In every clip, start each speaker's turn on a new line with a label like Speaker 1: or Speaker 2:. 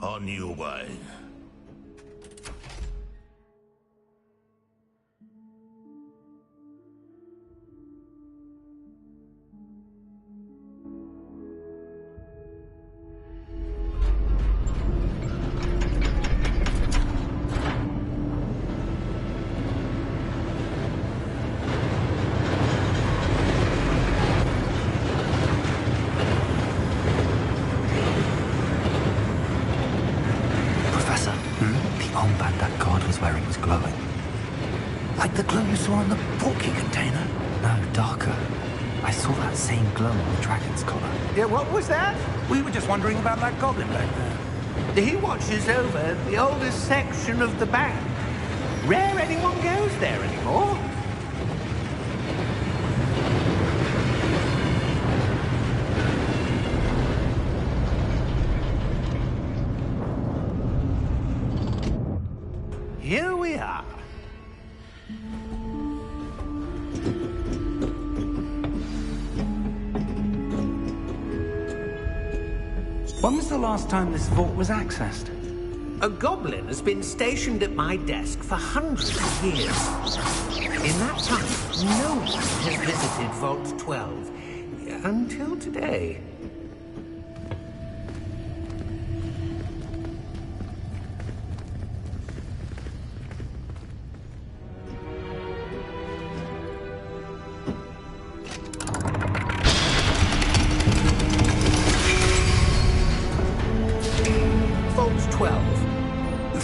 Speaker 1: On your way.
Speaker 2: Like the glow you saw on the porky container?
Speaker 3: No, darker. I saw that same glow on the dragon's collar.
Speaker 2: Yeah, what was that?
Speaker 4: We were just wondering about that goblin back there.
Speaker 2: He watches over the oldest section of the bank. Rare anyone goes there anymore. Here we are.
Speaker 4: When was the last time this vault was accessed?
Speaker 2: A goblin has been stationed at my desk for hundreds of years. In that time, no one has visited Vault 12 until today.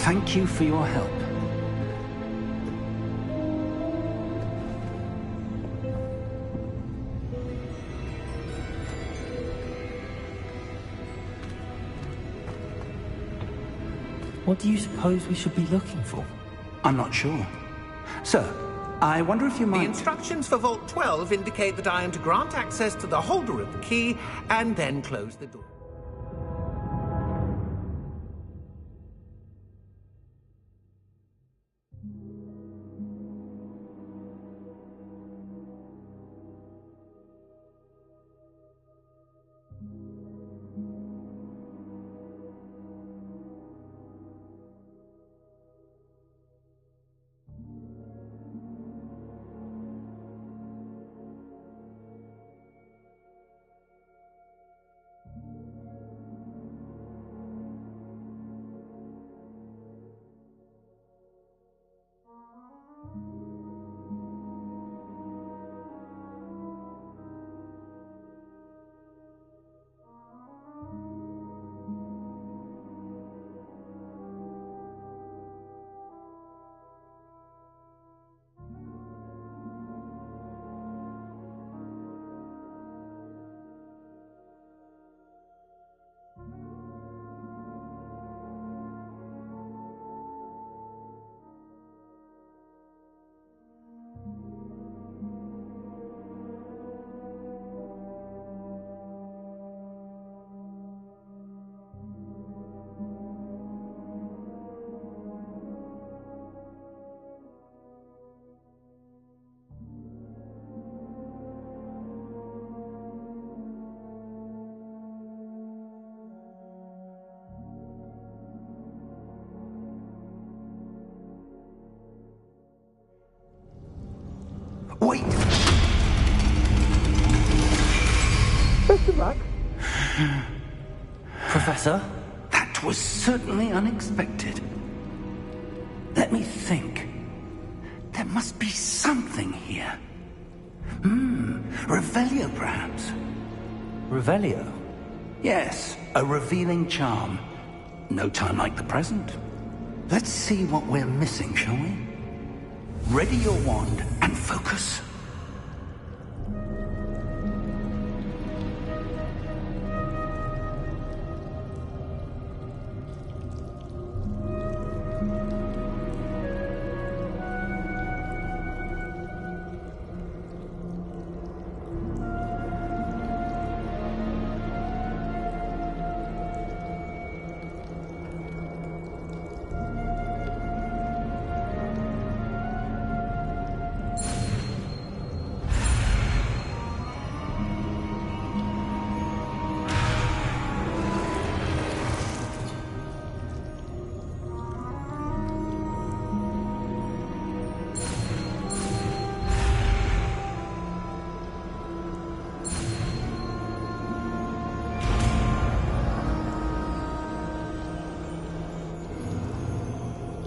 Speaker 4: Thank you for your help.
Speaker 3: What do you suppose we should be looking for?
Speaker 4: I'm not sure. Sir, I wonder if you might...
Speaker 2: The instructions for Vault 12 indicate that I am to grant access to the holder of the key and then close the door.
Speaker 4: Wait!
Speaker 2: Best of luck.
Speaker 3: Professor?
Speaker 4: That was certainly unexpected. Let me think. There must be something here. Revelio, perhaps.
Speaker 3: Revelio?
Speaker 4: Yes, a revealing charm. No time like the present. Let's see what we're missing, shall we? Ready your wand and focus.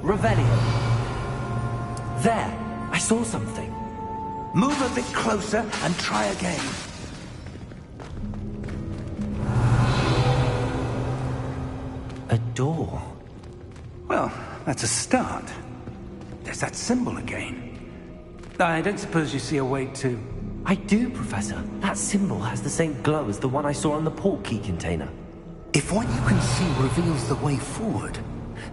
Speaker 3: Revelio. There! I saw something.
Speaker 4: Move a bit closer and try again.
Speaker 3: A door.
Speaker 4: Well, that's a start. There's that symbol again. I don't suppose you see a way to...
Speaker 3: I do, Professor. That symbol has the same glow as the one I saw on the port key container.
Speaker 4: If what you can see reveals the way forward,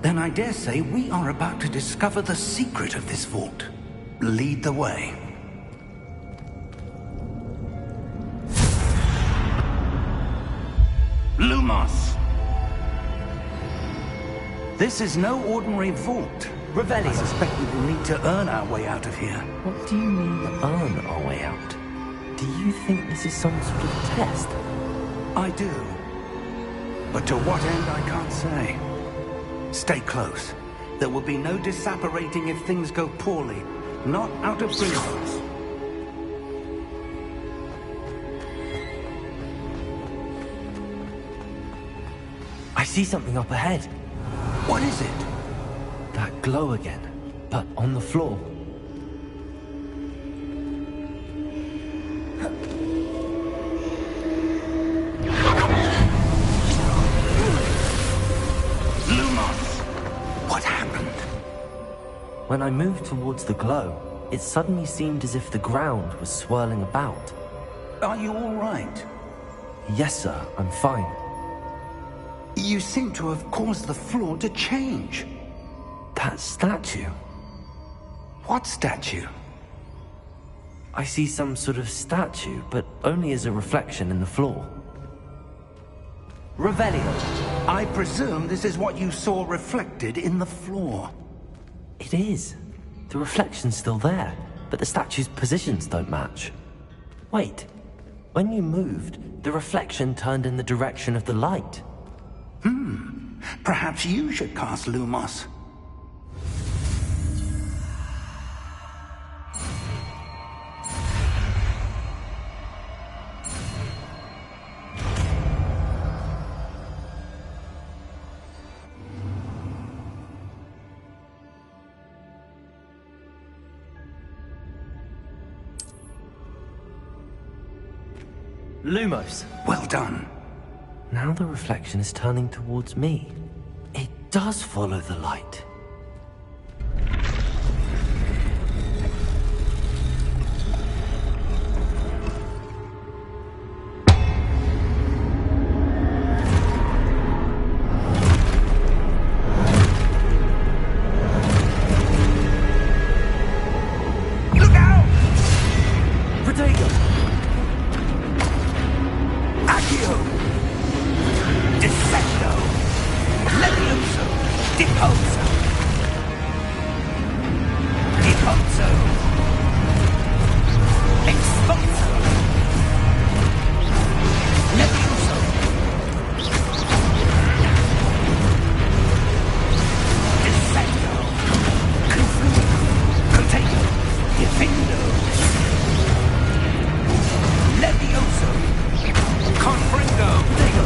Speaker 4: then I dare say we are about to discover the secret of this vault. Lead the way. Lumos! This is no ordinary vault.
Speaker 3: Revelio.
Speaker 4: I suspect we will need to earn our way out of here.
Speaker 3: What do you mean, earn our way out? Do you think this is some sort of test?
Speaker 4: I do. But to what end, I can't say. Stay close. There will be no disapparating if things go poorly. Not out of Gringotts.
Speaker 3: I see something up ahead.
Speaker 4: What is it?
Speaker 3: That glow again, but on the floor.
Speaker 4: Lumos! What happened?
Speaker 3: When I moved towards the glow, it suddenly seemed as if the ground was swirling about.
Speaker 4: Are you all right?
Speaker 3: Yes, sir, I'm fine.
Speaker 4: You seem to have caused the floor to change.
Speaker 3: That statue.
Speaker 4: What statue?
Speaker 3: I see some sort of statue, but only as a reflection in the floor. Revelio.
Speaker 4: I presume this is what you saw reflected in the floor.
Speaker 3: It is. The reflection's still there, but the statue's positions don't match. Wait. When you moved, the reflection turned in the direction of the light.
Speaker 4: Perhaps you should cast Lumos.
Speaker 3: Lumos.
Speaker 4: Well done.
Speaker 3: Now the reflection is turning towards me. It does follow the light.
Speaker 4: Look out!
Speaker 3: Protego!
Speaker 4: Accio! Defendo! Levioso! Deposo! Deposo! Expulso! Levioso! Defendo! Confluo! Protego! Defendo! Levioso! Confringo! Protego!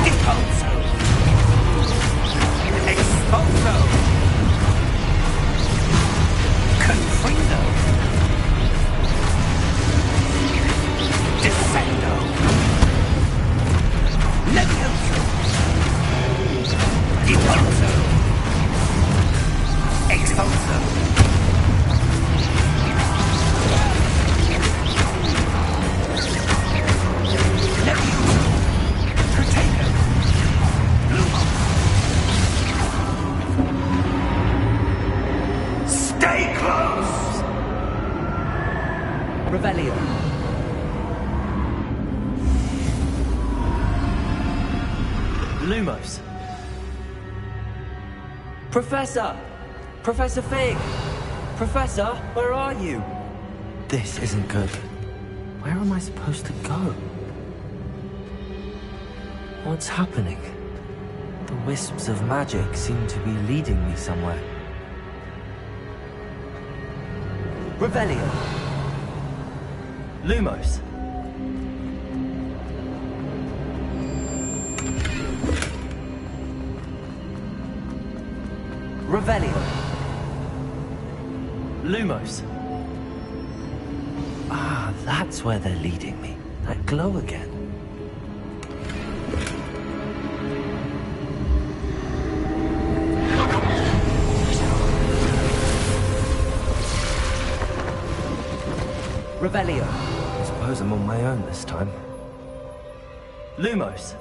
Speaker 4: Deposo! Expulso! Confringo! Defendo! Levioso! Deposo! Expulso! Levioso! Protego! Lumos! Stay close!
Speaker 3: Revelio. Lumos. Professor! Professor Fig! Professor, where are you? This isn't good. Where am I supposed to go? What's happening? The wisps of magic seem to be leading me somewhere. Revelio. Lumos. Revelio. Lumos. Ah, that's where they're leading me. That glow again. Revelio. I suppose I'm on my own this time. Lumos.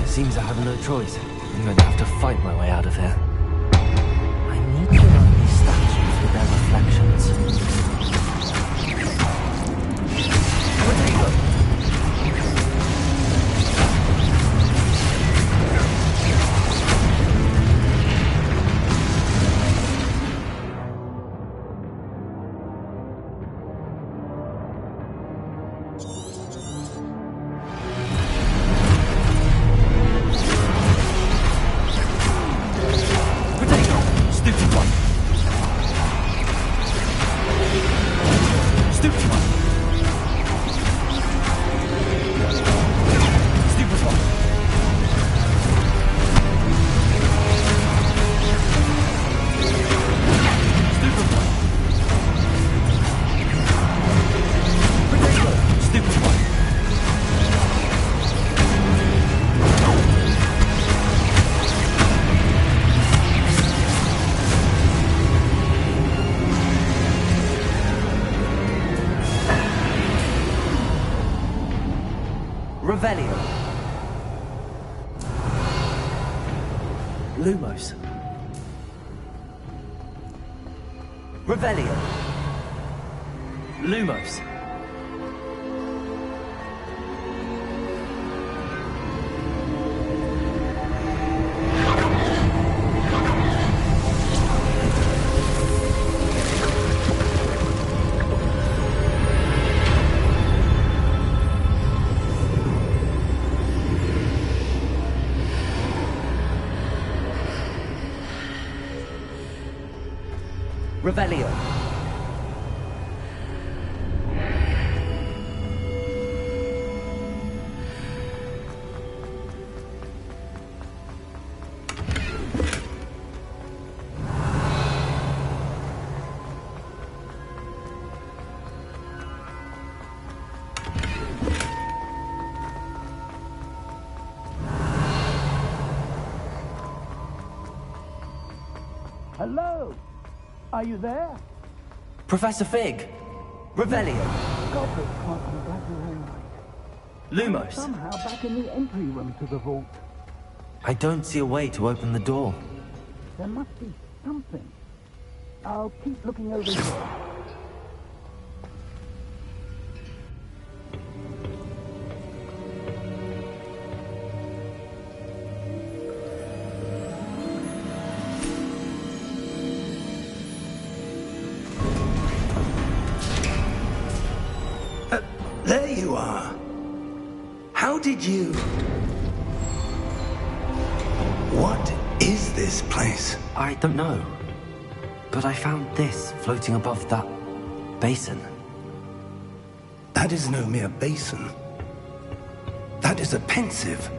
Speaker 3: It seems I have no choice. I'm going to have to fight my way out of here. I need to learn these statues with their reflections. Revelio. Lumos. Revelio. Lumos. Revelio.
Speaker 4: Hello? Are you there?
Speaker 3: Professor Fig. Revelio.
Speaker 4: Goblin can't come back here all night.
Speaker 3: Lumos.
Speaker 4: Somehow back in the entry room to the vault.
Speaker 3: I don't see a way to open the door.
Speaker 4: There must be something. I'll keep looking over here.
Speaker 2: There you are. How did you... What is this place?
Speaker 3: I don't know. But I found this floating above that basin.
Speaker 2: That is no mere basin. That is a pensive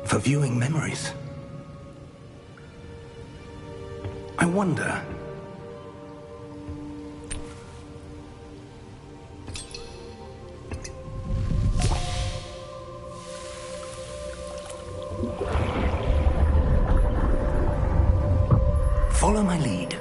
Speaker 2: for viewing memories. I wonder... Follow my lead.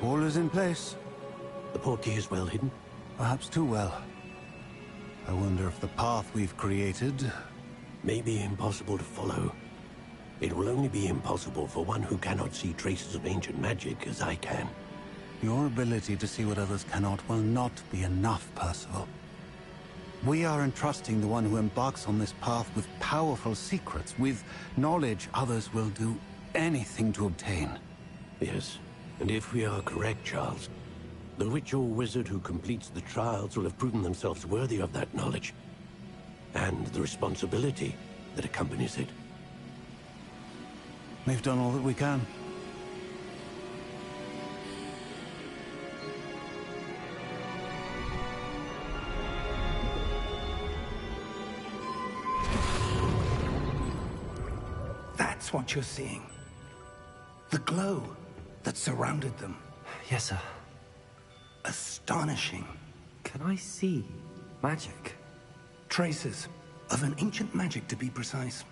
Speaker 5: All is in place.
Speaker 6: The portkey is well hidden.
Speaker 5: Perhaps too well. I wonder if the path we've created...
Speaker 6: May be impossible to follow. It will only be impossible for one who cannot see traces of ancient magic as I can.
Speaker 5: Your ability to see what others cannot will not be enough, Percival. We are entrusting the one who embarks on this path with powerful secrets, with knowledge others will do anything to obtain.
Speaker 6: Yes, and if we are correct, Charles, the witch or wizard who completes the trials will have proven themselves worthy of that knowledge, and the responsibility that accompanies it.
Speaker 5: We've done all that we can.
Speaker 4: That's what you're seeing. The glow that surrounded them.
Speaker 3: Yes, sir.
Speaker 4: Astonishing.
Speaker 3: Can I see magic?
Speaker 4: Traces of an ancient magic, to be precise.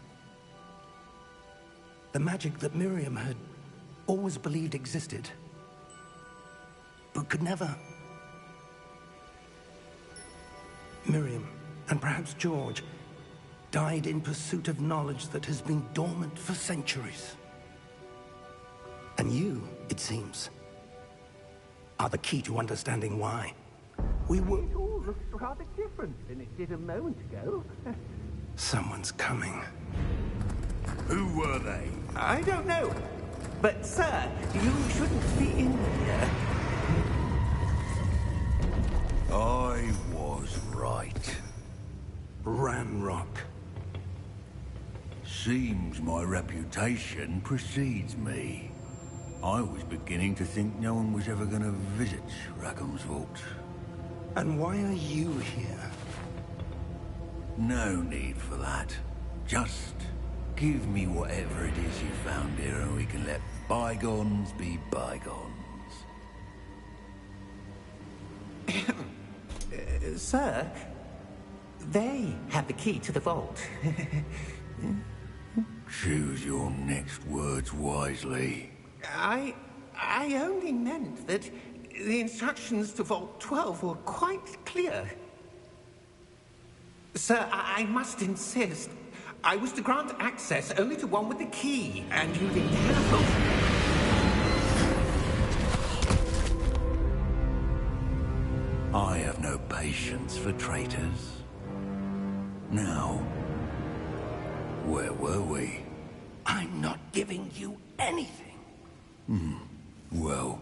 Speaker 4: The magic that Miriam had always believed existed, but could never. Miriam, and perhaps George, died in pursuit of knowledge that has been dormant for centuries. And you, it seems, are the key to understanding why.
Speaker 2: We were... It all looks rather different than it did a moment ago.
Speaker 4: Someone's coming.
Speaker 1: Who were they?
Speaker 2: I don't know. But, sir, you shouldn't be in here.
Speaker 1: I was right.
Speaker 4: Ranrock.
Speaker 1: Seems my reputation precedes me. I was beginning to think no one was ever going to visit Rackham's vault.
Speaker 4: And why are you here?
Speaker 1: No need for that. Just give me whatever it is you found here and we can let bygones be bygones.
Speaker 2: Sir, they have the key to the vault.
Speaker 1: Choose your next words wisely.
Speaker 2: I only meant that the instructions to Vault 12 were quite clear. Sir, I must insist. I was to grant access only to one with the key, and you didn't have.
Speaker 1: I have no patience for traitors. Now, where were we?
Speaker 4: I'm not giving you anything.
Speaker 1: Well,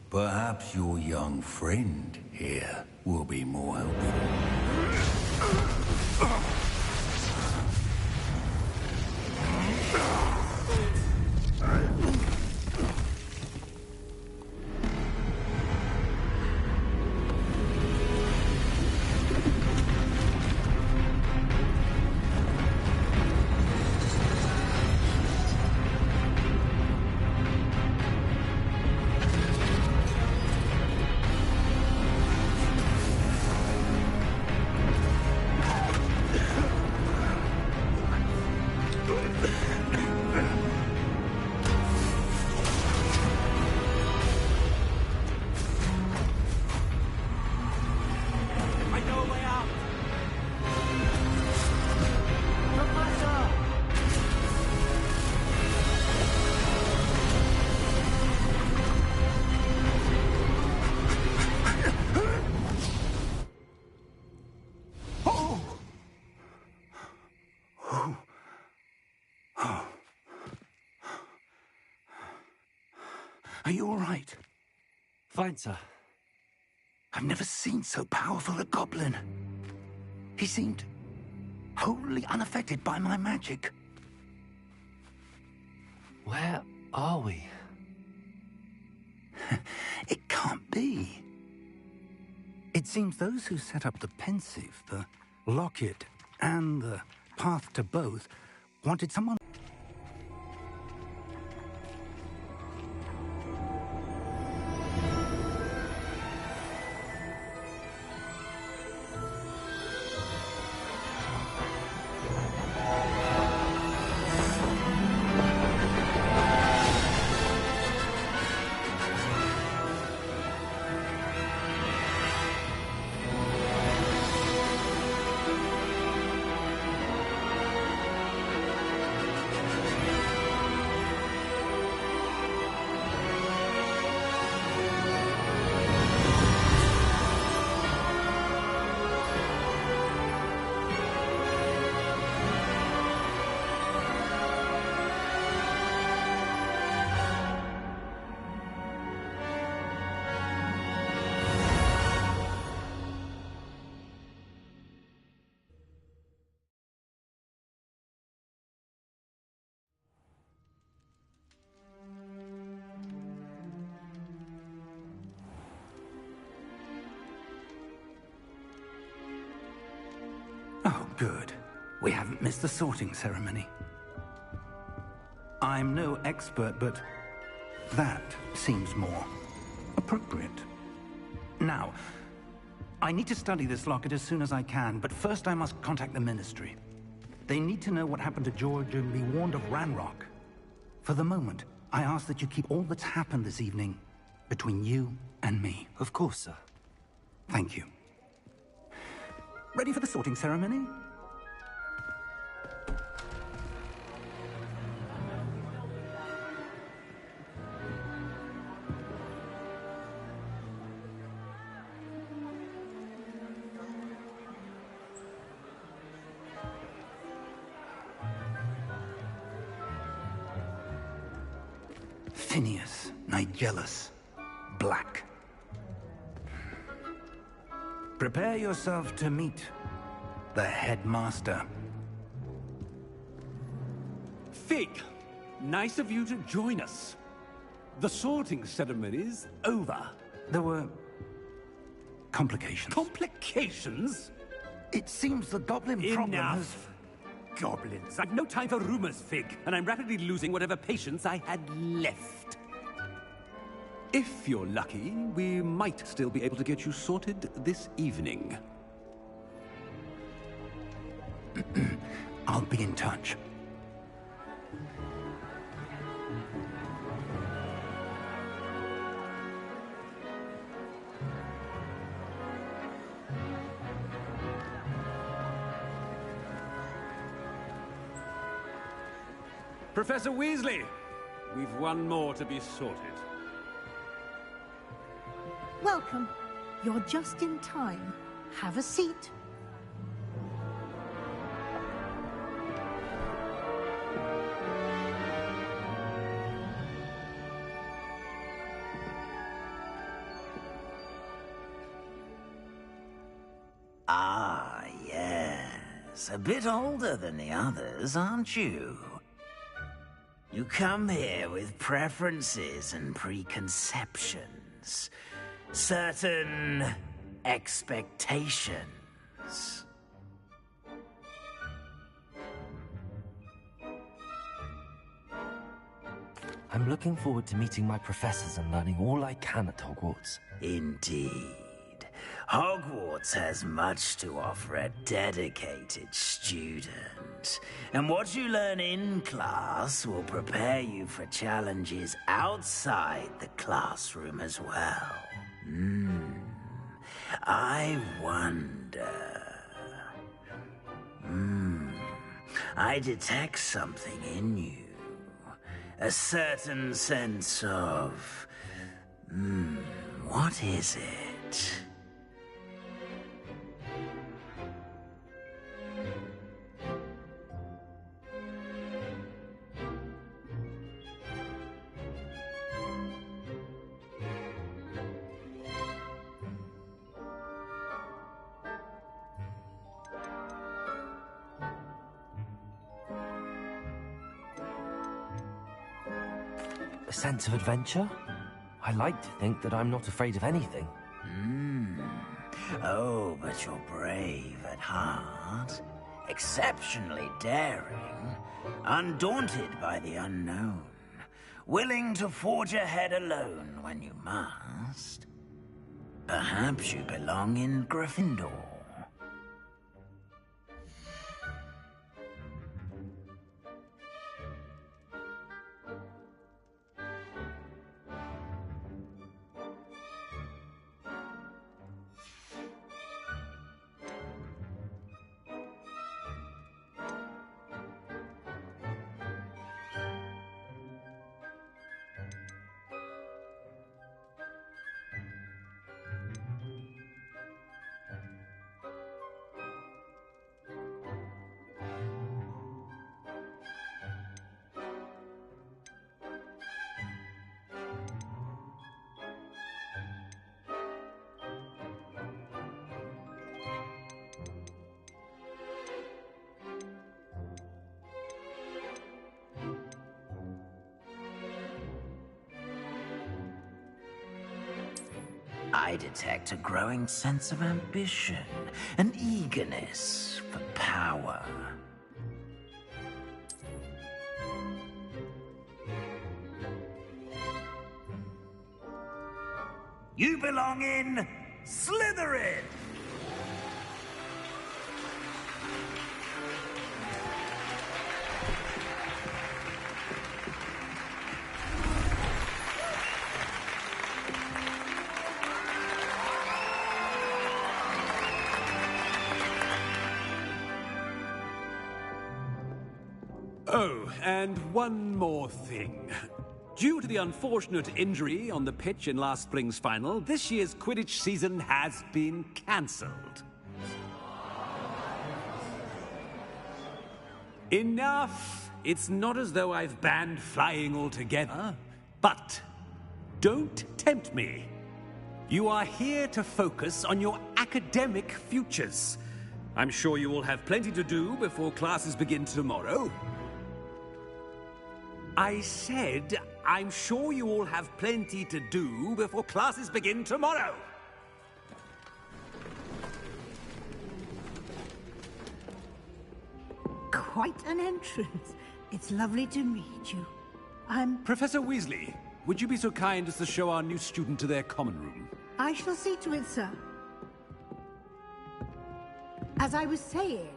Speaker 1: perhaps your young friend here will be more helpful.
Speaker 4: Are you all right?
Speaker 3: Fine, sir.
Speaker 4: I've never seen so powerful a goblin. He seemed wholly unaffected by my magic.
Speaker 3: Where are we?
Speaker 4: It can't be. It seems those who set up the pensive, the locket, and the path to both wanted someone. Good. We haven't missed the sorting ceremony. I'm no expert, but that seems more appropriate. Now, I need to study this locket as soon as I can, but first I must contact the Ministry. They need to know what happened to George and be warned of Ranrock. For the moment, I ask that you keep all that's happened this evening between you and me.
Speaker 3: Of course, sir.
Speaker 4: Thank you. Ready for the sorting ceremony? Phineas, Nigellus, Black. Prepare yourself to meet the headmaster.
Speaker 7: Fig, nice of you to join us. The sorting ceremony's over.
Speaker 4: There were complications.
Speaker 7: Complications?
Speaker 4: It seems the goblin problem has...
Speaker 7: Enough! Goblins. I've no time for rumors, Fig, and I'm rapidly losing whatever patience I had left. If you're lucky, we might still be able to get you sorted this evening.
Speaker 4: I'll be in touch.
Speaker 7: Professor Weasley, we've one more to be sorted.
Speaker 8: Welcome. You're just in time. Have a seat.
Speaker 9: Ah, yes. A bit older than the others, aren't you? You come here with preferences and preconceptions. Certain expectations.
Speaker 3: I'm looking forward to meeting my professors and learning all I can at Hogwarts.
Speaker 9: Indeed. Hogwarts has much to offer a dedicated student. And what you learn in class will prepare you for challenges outside the classroom as well. I wonder... I detect something in you. A certain sense of... what is it?
Speaker 3: A sense of adventure? I like to think that I'm not afraid of anything.
Speaker 9: Oh, but you're brave at heart. Exceptionally daring. Undaunted by the unknown. Willing to forge ahead alone when you must. Perhaps you belong in Gryffindor. I detect a growing sense of ambition, an eagerness for power. You belong in Slytherin!
Speaker 7: Oh, and one more thing. Due to the unfortunate injury on the pitch in last spring's final, this year's Quidditch season has been cancelled. Enough! It's not as though I've banned flying altogether, but don't tempt me. You are here to focus on your academic futures. I'm sure you will have plenty to do before classes begin tomorrow. I said, I'm sure you all have plenty to do before classes begin tomorrow.
Speaker 8: Quite an entrance. It's lovely to meet you.
Speaker 7: Professor Weasley, would you be so kind as to show our new student to their common room?
Speaker 8: I shall see to it, sir. As I was saying,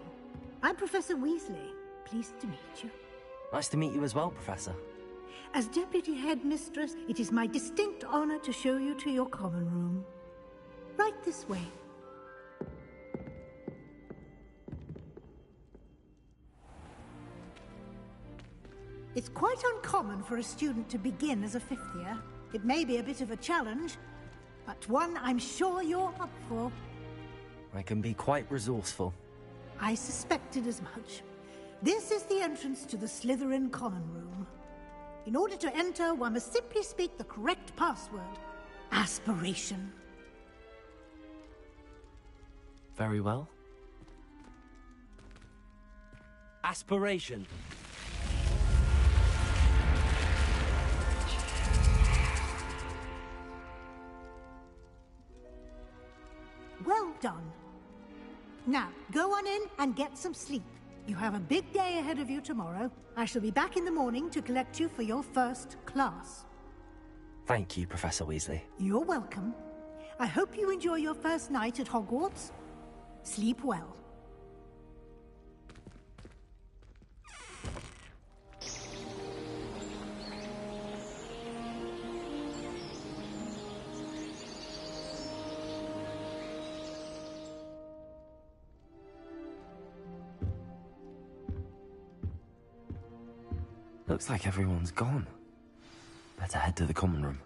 Speaker 8: I'm Professor Weasley. Pleased to meet you.
Speaker 3: Nice to meet you as well, Professor.
Speaker 8: As Deputy Headmistress, it is my distinct honor to show you to your common room. Right this way. It's quite uncommon for a student to begin as a fifth year. It may be a bit of a challenge, but one I'm sure you're up for.
Speaker 3: I can be quite resourceful.
Speaker 8: I suspected as much. This is the entrance to the Slytherin common room. In order to enter, one must simply speak the correct password. Aspiration.
Speaker 3: Very well. Aspiration.
Speaker 8: Well done. Now, go on in and get some sleep. You have a big day ahead of you tomorrow. I shall be back in the morning to collect you for your first class.
Speaker 3: Thank you, Professor Weasley.
Speaker 8: You're welcome. I hope you enjoy your first night at Hogwarts. Sleep well.
Speaker 3: Looks like everyone's gone. Better head to the common room.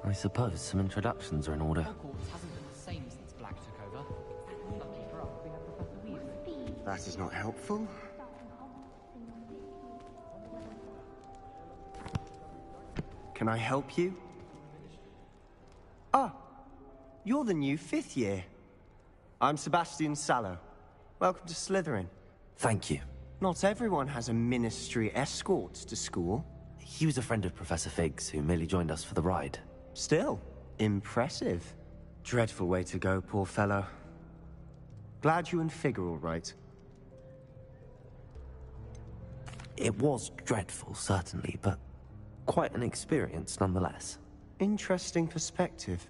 Speaker 3: I suppose some introductions are in order.
Speaker 10: Hogwarts hasn't been the same since Black took over. Lucky for us, we have Professor Weasley.
Speaker 11: That is not helpful. Can I help you? Ah, you're the new fifth year. I'm Sebastian Sallow. Welcome to Slytherin.
Speaker 3: Thank you.
Speaker 11: Not everyone has a ministry escort to school.
Speaker 3: He was a friend of Professor Fig's who merely joined us for the ride.
Speaker 11: Still, impressive. Dreadful way to go, poor fellow. Glad you and Fig are all right.
Speaker 3: It was dreadful, certainly, but quite an experience nonetheless.
Speaker 11: Interesting perspective.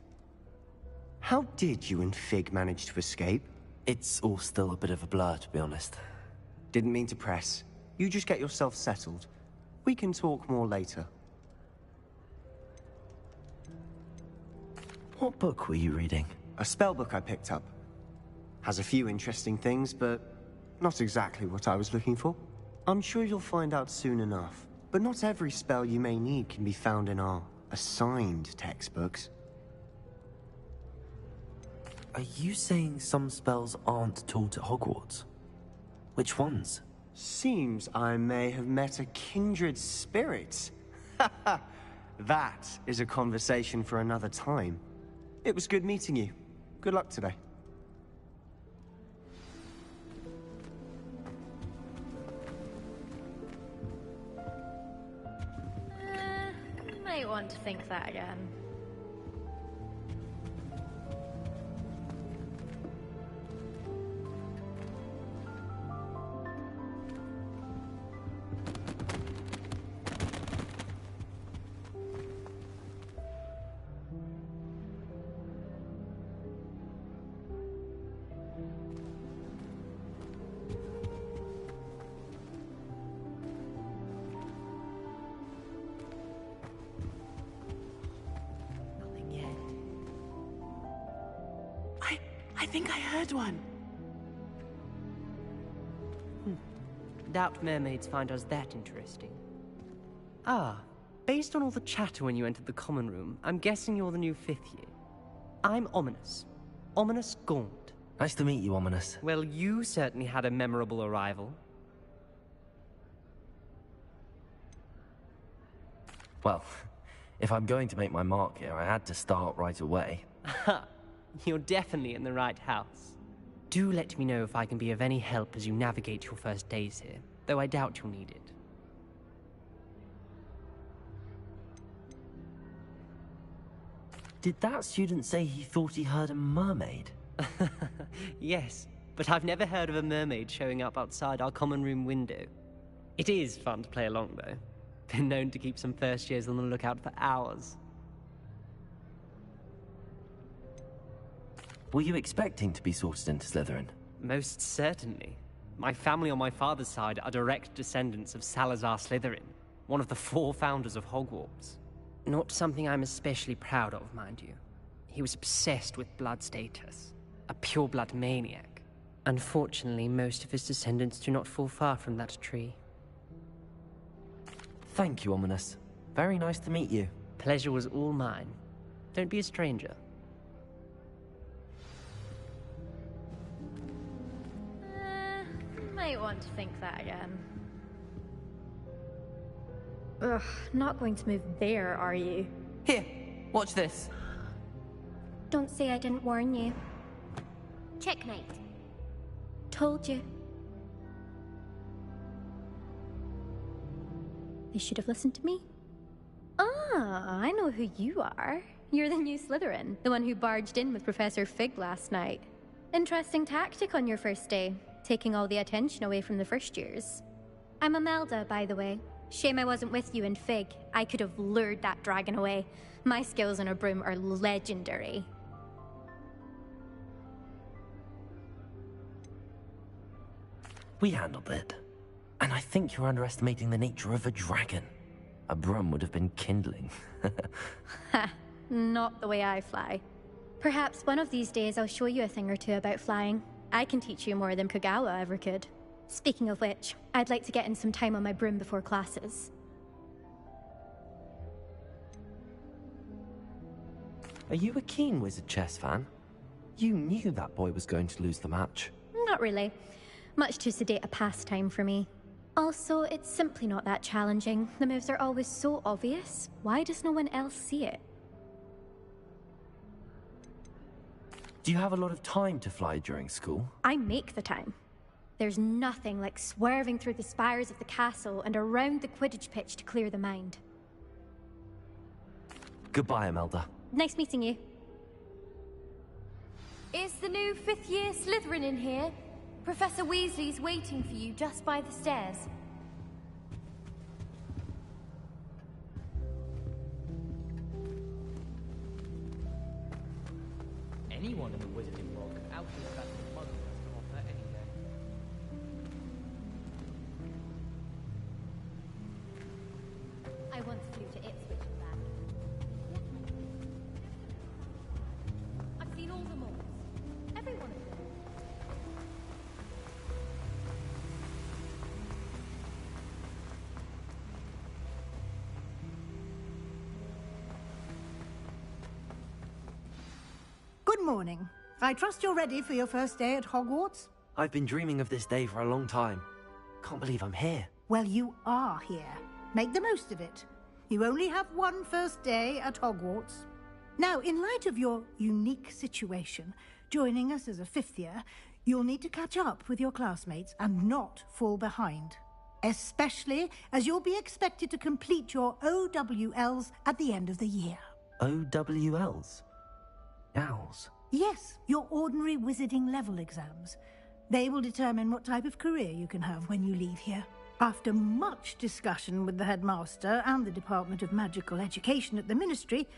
Speaker 11: How did you and Fig manage to escape?
Speaker 3: It's all still a bit of a blur, to be honest.
Speaker 11: Didn't mean to press. You just get yourself settled. We can talk more later.
Speaker 3: What book were you reading?
Speaker 11: A spell book I picked up. Has a few interesting things, but not exactly what I was looking for. I'm sure you'll find out soon enough. But not every spell you may need can be found in our assigned textbooks.
Speaker 3: Are you saying some spells aren't taught at Hogwarts? Which ones?
Speaker 11: Seems I may have met a kindred spirit. That is a conversation for another time. It was good meeting you. Good luck today.
Speaker 12: Might want to think that again.
Speaker 13: I think I heard one.
Speaker 10: Doubt mermaids find us that interesting. Ah, based on all the chatter when you entered the common room, I'm guessing you're the new 5th year. I'm Ominous. Ominous Gaunt.
Speaker 3: Nice to meet you, Ominous.
Speaker 10: Well, you certainly had a memorable arrival.
Speaker 3: Well, if I'm going to make my mark here, I had to start right away.
Speaker 10: Ha! You're definitely in the right house. Do let me know if I can be of any help as you navigate your first days here, though I doubt you'll need it.
Speaker 3: Did that student say he thought he heard a mermaid?
Speaker 10: Yes, but I've never heard of a mermaid showing up outside our common room window. It is fun to play along, though. Been known to keep some first years on the lookout for hours.
Speaker 3: Were you expecting to be sorted into Slytherin?
Speaker 10: Most certainly. My family on my father's side are direct descendants of Salazar Slytherin, one of the 4 founders of Hogwarts. Not something I'm especially proud of, mind you. He was obsessed with blood status, a pure-blood maniac. Unfortunately, most of his descendants do not fall far from that tree.
Speaker 3: Thank you, Ominous. Very nice to meet you.
Speaker 10: Pleasure was all mine. Don't be a stranger.
Speaker 12: Might want to think that again. Ugh, not going to move there, are you?
Speaker 10: Here, watch this.
Speaker 12: Don't say I didn't warn you.
Speaker 14: Checkmate.
Speaker 12: Told you. They should have listened to me. Ah, I know who you are. You're the new Slytherin, the one who barged in with Professor Fig last night. Interesting tactic on your first day, taking all the attention away from the first years. I'm Imelda, by the way. Shame I wasn't with you in Fig. I could have lured that dragon away. My skills on a broom are legendary.
Speaker 3: We handled it. And I think you're underestimating the nature of a dragon. A broom would have been kindling.
Speaker 12: Ha, not the way I fly. Perhaps one of these days I'll show you a thing or two about flying. I can teach you more than Kogawa ever could. Speaking of which, I'd like to get in some time on my broom before classes.
Speaker 3: Are you a keen Wizard Chess fan? You knew that boy was going to lose the match.
Speaker 12: Not really. Much too sedate a pastime for me. Also, it's simply not that challenging. The moves are always so obvious. Why does no one else see it?
Speaker 3: Do you have a lot of time to fly during school?
Speaker 12: I make the time. There's nothing like swerving through the spires of the castle and around the Quidditch pitch to clear the mind.
Speaker 3: Goodbye, Imelda.
Speaker 12: Nice meeting you.
Speaker 14: Is the new 5th year Slytherin in here? Professor Weasley's waiting for you just by the stairs.
Speaker 10: Anyone in the wizarding world can outdo the best the mother has to offer any day.
Speaker 14: I once flew to Ipswich and back.
Speaker 8: morning. I trust you're ready for your first day at Hogwarts?
Speaker 3: I've been dreaming of this day for a long time. Can't believe I'm here.
Speaker 8: Well, you are here. Make the most of it. You only have one first day at Hogwarts. Now, in light of your unique situation, joining us as a fifth year, you'll need to catch up with your classmates and not fall behind. Especially as you'll be expected to complete your OWLs at the end of the year.
Speaker 3: OWLs? Owls?
Speaker 8: Yes, your ordinary wizarding level exams. They will determine what type of career you can have when you leave here. After much discussion with the headmaster and the Department of Magical Education at the Ministry,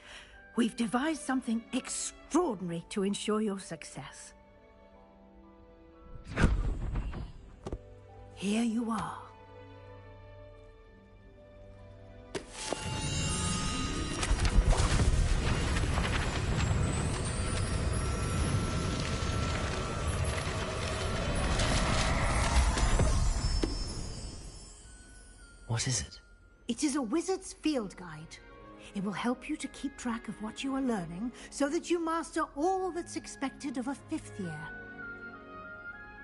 Speaker 8: we've devised something extraordinary to ensure your success. Here you are.
Speaker 3: What is it?
Speaker 8: It is a wizard's field guide. It will help you to keep track of what you are learning so that you master all that's expected of a fifth year.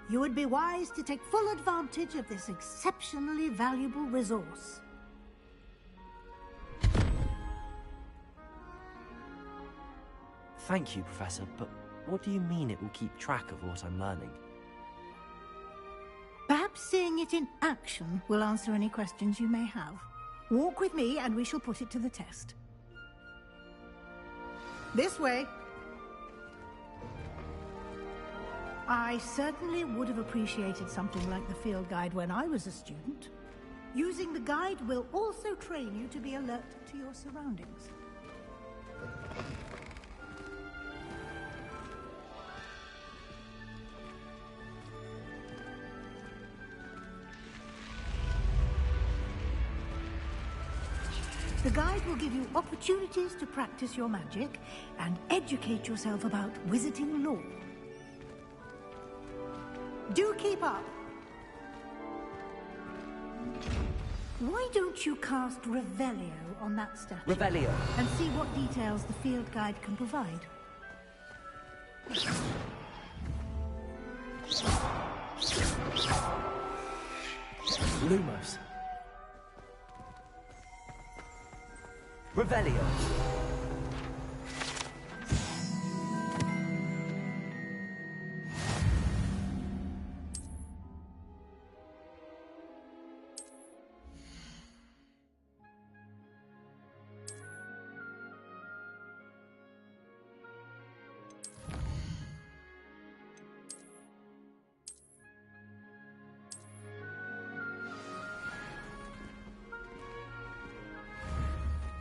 Speaker 8: You would be wise to take full advantage of this exceptionally valuable resource.
Speaker 3: Thank you, Professor, but what do you mean it will keep track of what I'm learning?
Speaker 8: Perhaps seeing it in action will answer any questions you may have. Walk with me and we shall put it to the test. This way. I certainly would have appreciated something like the field guide when I was a student. Using the guide will also train you to be alert to your surroundings. The guide will give you opportunities to practice your magic and educate yourself about wizarding lore. Do keep up. Why don't you cast Revelio on that statue?
Speaker 3: Revelio.
Speaker 8: And see what details the field guide can provide.
Speaker 3: Lumos. Revelio.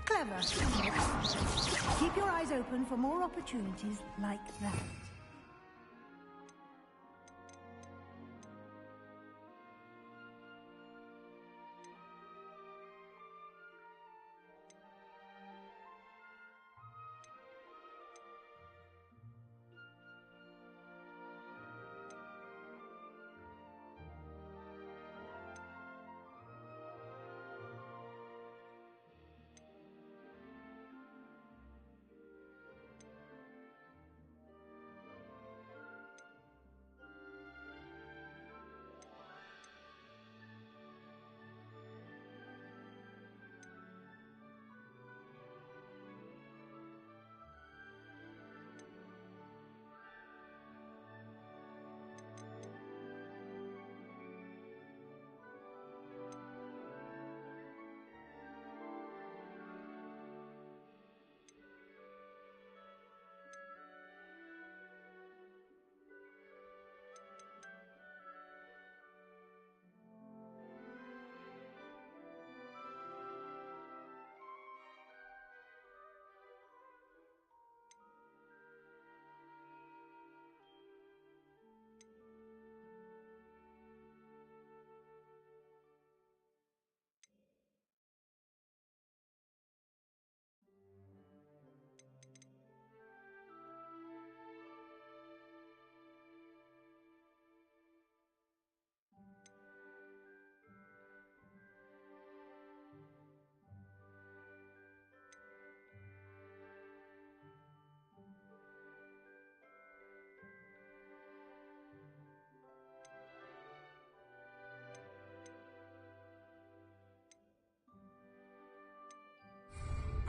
Speaker 8: Clever. Keep your eyes open for more opportunities like that.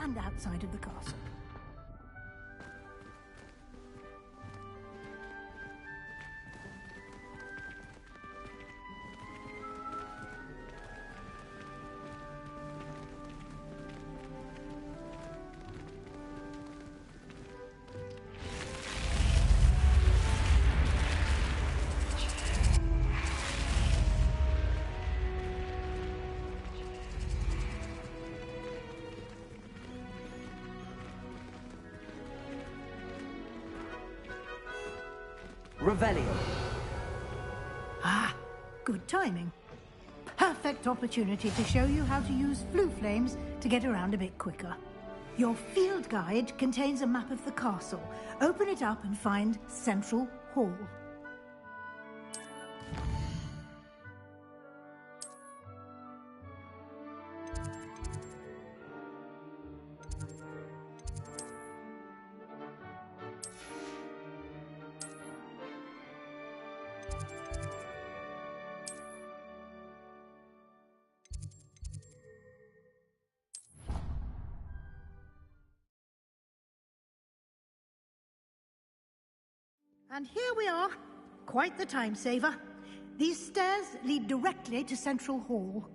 Speaker 8: and outside of the castle.
Speaker 3: Revelio.
Speaker 8: Ah, good timing. Perfect opportunity to show you how to use flue flames to get around a bit quicker. Your field guide contains a map of the castle. Open it up and find Central Hall. And here we are. Quite the time saver. These stairs lead directly to Central Hall.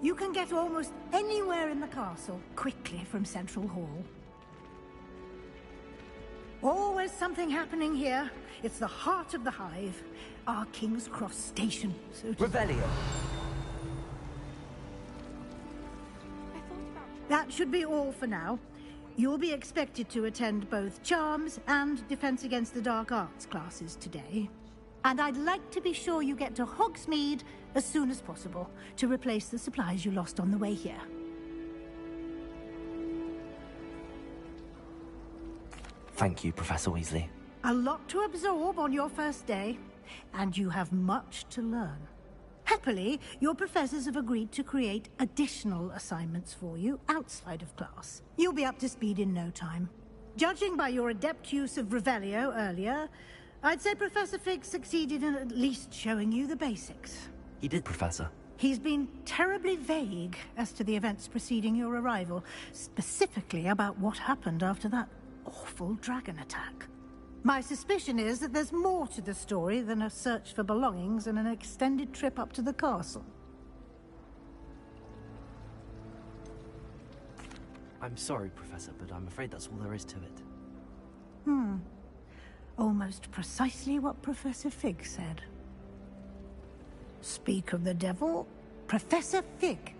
Speaker 8: You can get almost anywhere in the castle quickly from Central Hall. Always something happening here. It's the heart of the hive. Our King's Cross station, so to
Speaker 3: Revelio.
Speaker 8: That should be all for now. You'll be expected to attend both Charms and Defense Against the Dark Arts classes today. And I'd like to be sure you get to Hogsmeade as soon as possible to replace the supplies you lost on the way here.
Speaker 3: Thank you, Professor Weasley.
Speaker 8: A lot to absorb on your first day, and you have much to learn. Happily, your professors have agreed to create additional assignments for you outside of class. You'll be up to speed in no time. Judging by your adept use of Revelio earlier, I'd say Professor Fig succeeded in at least showing you the basics.
Speaker 3: He did, Professor.
Speaker 8: He's been terribly vague as to the events preceding your arrival, specifically about what happened after that awful dragon attack. My suspicion is that there's more to the story than a search for belongings and an extended trip up to the castle.
Speaker 3: I'm sorry, Professor, but I'm afraid that's all there is to it.
Speaker 8: Almost precisely what Professor Fig said. Speak of the devil, Professor Fig.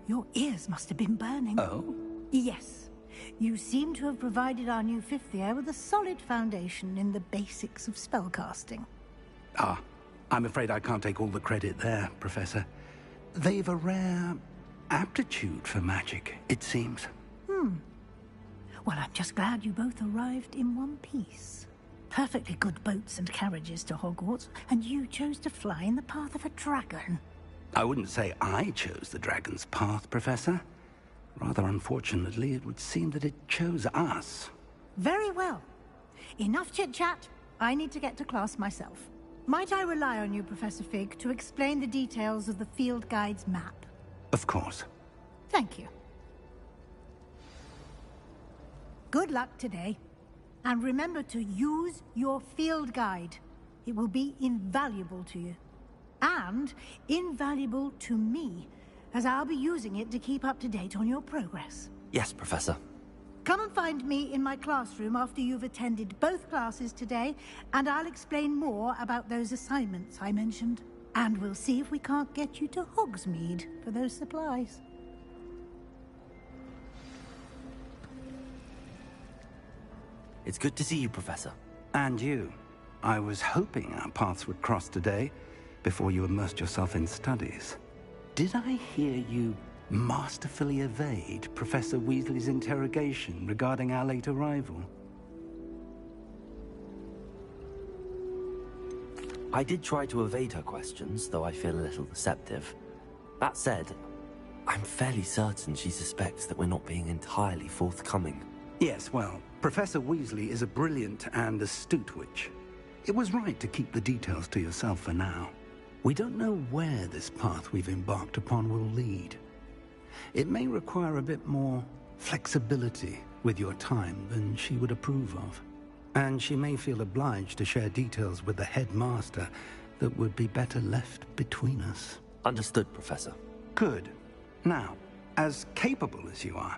Speaker 8: Your ears must have been burning.
Speaker 7: Oh?
Speaker 8: Yes. You seem to have provided our new fifth year with a solid foundation in the basics of spellcasting.
Speaker 7: Ah, I'm afraid I can't take all the credit there, Professor. They've a rare aptitude for magic, it seems.
Speaker 8: Well, I'm just glad you both arrived in one piece. Perfectly good boats and carriages to Hogwarts, and you chose to fly in the path of a dragon.
Speaker 7: I wouldn't say I chose the dragon's path, Professor. Rather unfortunately, it would seem that it chose us.
Speaker 8: Very well. Enough chit-chat. I need to get to class myself. Might I rely on you, Professor Fig, to explain the details of the field guide's map?
Speaker 7: Of course.
Speaker 8: Thank you. Good luck today. And remember to use your field guide. It will be invaluable to you. And invaluable to me, as I'll be using it to keep up to date on your progress.
Speaker 3: Yes, Professor.
Speaker 8: Come and find me in my classroom after you've attended both classes today, and I'll explain more about those assignments I mentioned. And we'll see if we can't get you to Hogsmeade for those supplies.
Speaker 3: It's good to see you, Professor.
Speaker 7: And you.
Speaker 4: I was hoping our paths would cross today, before you immersed yourself in studies. Did I hear you masterfully evade Professor Weasley's interrogation regarding our late arrival?
Speaker 3: I did try to evade her questions, though I feel a little deceptive. That said, I'm fairly certain she suspects that we're not being entirely forthcoming.
Speaker 4: Yes, well, Professor Weasley is a brilliant and astute witch. It was right to keep the details to yourself for now. We don't know where this path we've embarked upon will lead. It may require a bit more flexibility with your time than she would approve of. And she may feel obliged to share details with the headmaster that would be better left between us.
Speaker 3: Understood, Professor.
Speaker 4: Good. Now, as capable as you are,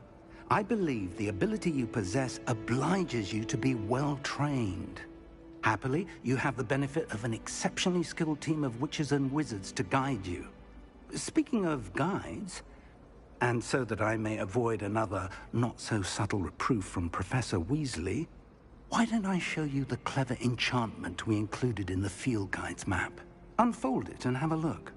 Speaker 4: I believe the ability you possess obliges you to be well trained. Happily, you have the benefit of an exceptionally skilled team of witches and wizards to guide you. Speaking of guides, and so that I may avoid another not-so-subtle reproof from Professor Weasley, why don't I show you the clever enchantment we included in the field guide's map? Unfold it and have a look.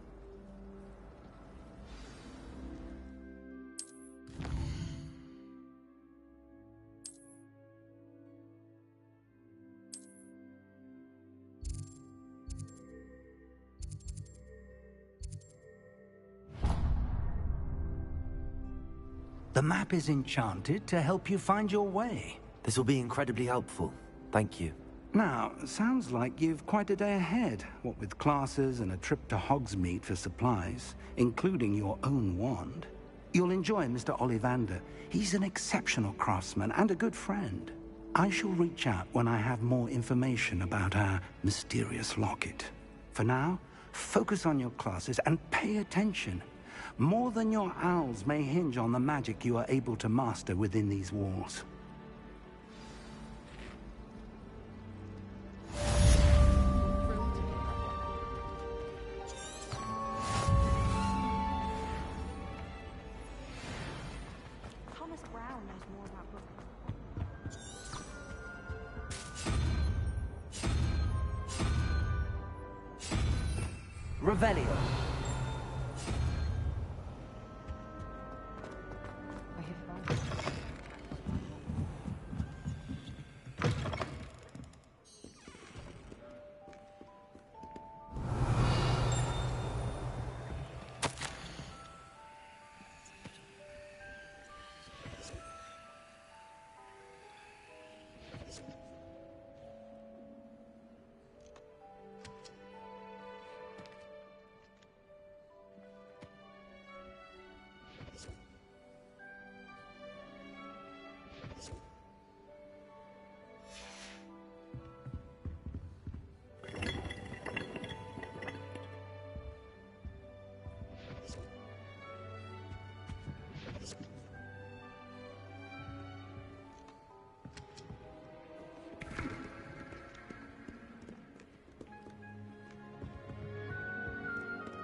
Speaker 4: The map is enchanted to help you find your way.
Speaker 3: This will be incredibly helpful. Thank you.
Speaker 4: Now, sounds like you've quite a day ahead, what with classes and a trip to Hogsmeade for supplies, including your own wand. You'll enjoy Mr. Ollivander. He's an exceptional craftsman and a good friend. I shall reach out when I have more information about our mysterious locket. For now, focus on your classes and pay attention. More than your owls may hinge on the magic you are able to master within these walls.
Speaker 13: Thomas Brown knows more about
Speaker 3: Revelio.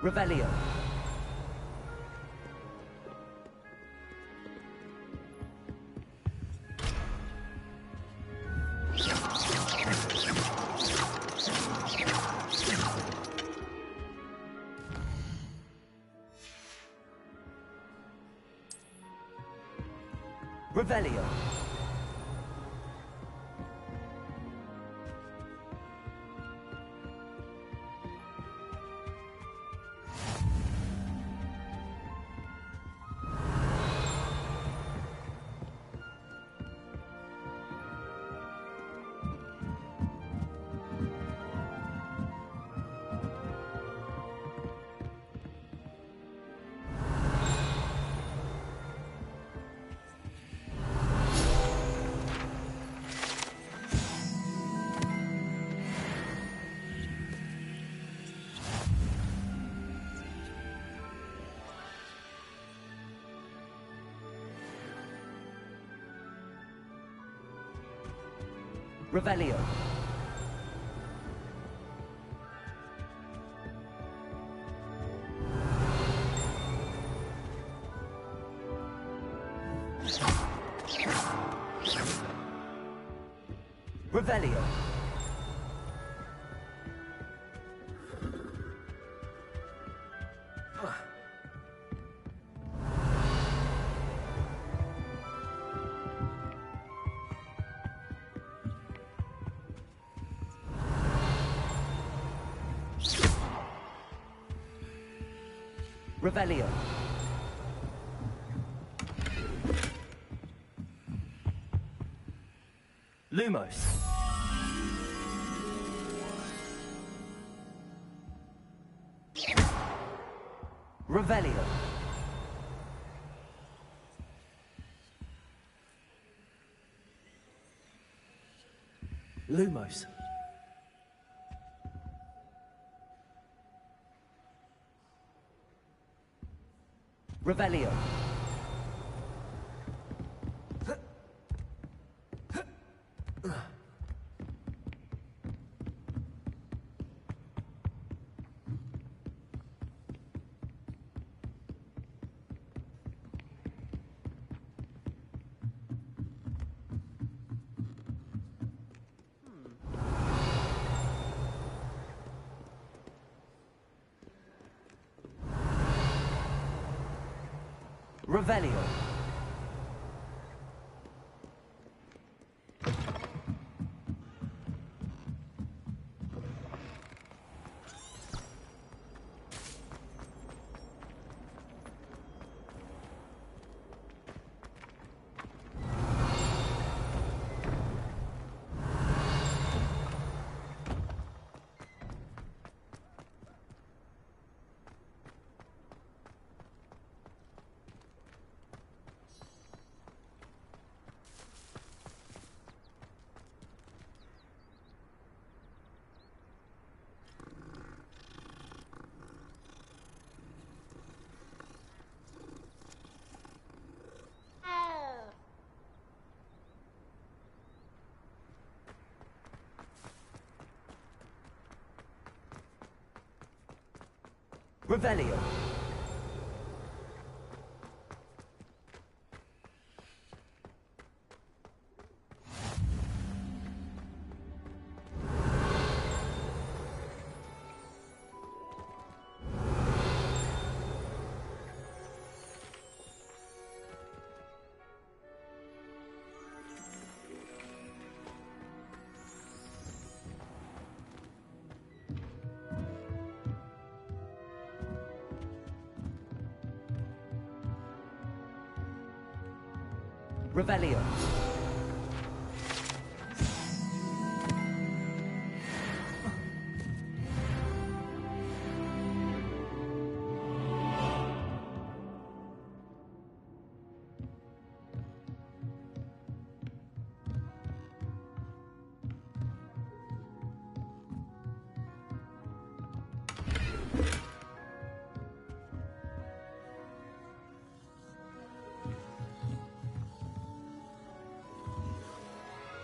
Speaker 3: Revelio. Revelio. Revelio. Revelio. Revelio. Lumos. Revelio. Lumos. Revelio. Revelio. Revelio. Revelio.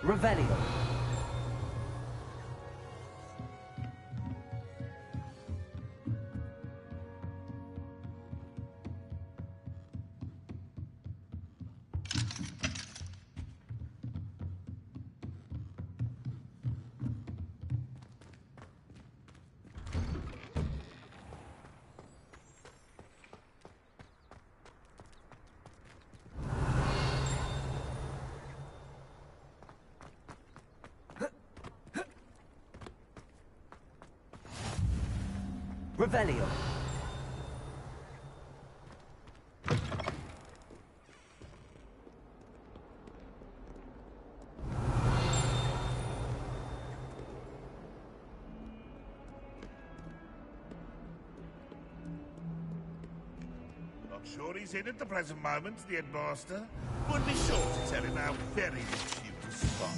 Speaker 3: Revelio. Revelio.
Speaker 15: Not sure he's in at the present moment, the headmaster. Would be sure to tell him how very rich you to spot.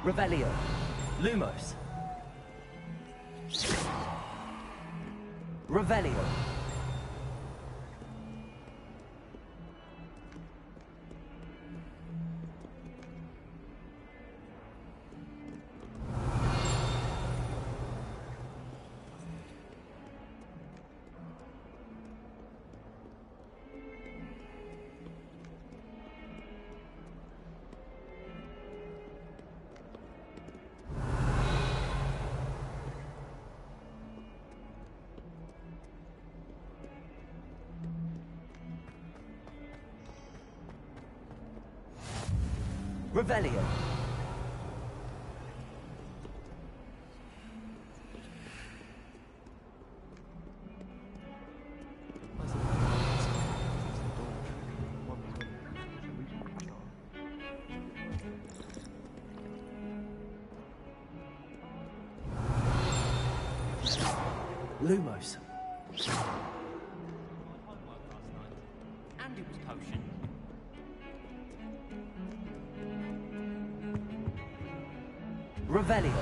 Speaker 3: Revelio. Lumos. Revelio. Revelio.
Speaker 16: Lumos.
Speaker 10: And it was potion.
Speaker 3: Revelio.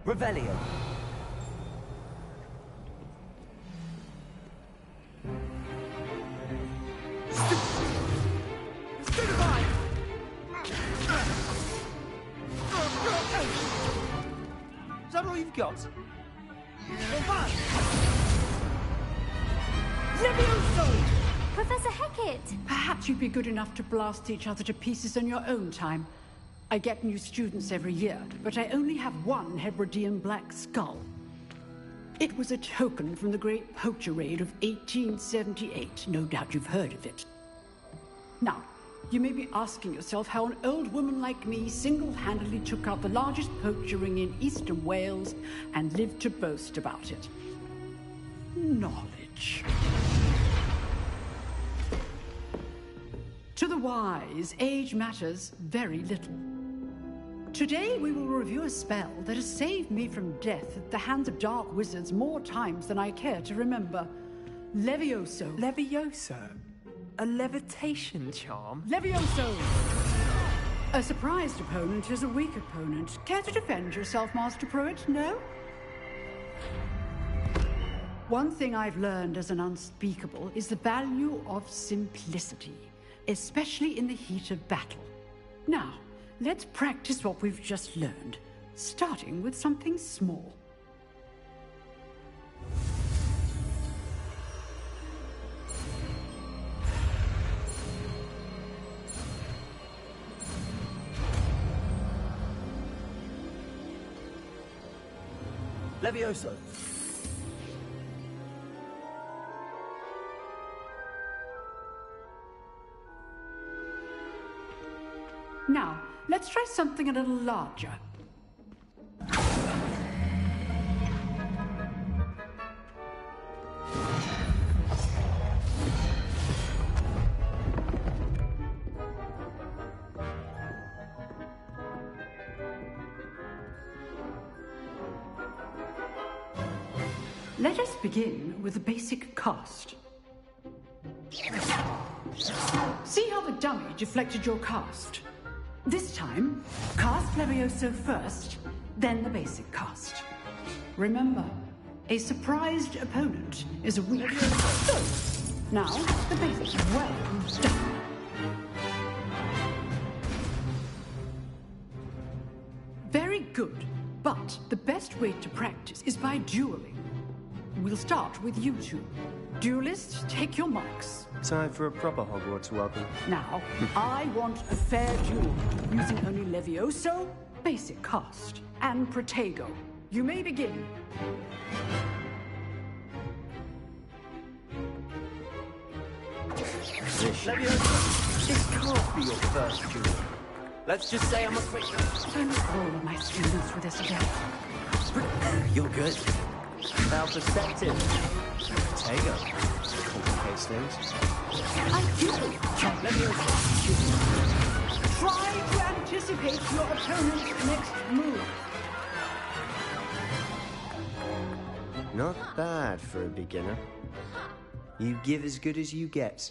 Speaker 3: Revelio.
Speaker 16: Is that all you've got?
Speaker 17: Levioso!
Speaker 14: Professor Hecat!
Speaker 17: Perhaps you'd be good enough to blast each other to pieces on your own time. I get new students every year, but I only have one Hebridean black skull. It was a token from the Great Poacher Raid of 1878. No doubt you've heard of it. Now, you may be asking yourself how an old woman like me single-handedly took out the largest poacher ring in eastern Wales and lived to boast about it. Knowledge. To the wise, age matters very little. Today we will review a spell that has saved me from death at the hands of dark wizards more times than I care to remember. Levioso.
Speaker 16: Levioso? A levitation charm?
Speaker 17: Levioso! A surprised opponent is a weak opponent. Care to defend yourself, Master Pruitt? No? One thing I've learned as an unspeakable is the value of simplicity, especially in the heat of battle. Now, let's practice what we've just learned, starting with something small.
Speaker 16: Levioso.
Speaker 17: Now, let's try something a little larger. Let us begin with the basic cast. See how the dummy deflected your cast? This time, cast Levioso first, then the basic cast. Remember, a surprised opponent is a weak. So, now, the basic. Well done. Very good, but the best way to practice is by dueling. We'll start with you two. Duelists, take your marks.
Speaker 11: Time for a proper Hogwarts welcome.
Speaker 17: Now, I want a fair duel, using only Levioso, basic cast, and Protego. You may begin.
Speaker 16: Levioso, this can't be your first duel. Let's just say I'm a quick...
Speaker 17: I'm all of my students for this again.
Speaker 16: You're good. Now perspective. Protego. Complicates things.
Speaker 17: I do. Try to anticipate your opponent's next move.
Speaker 11: Not bad for a beginner. You give as good as you get.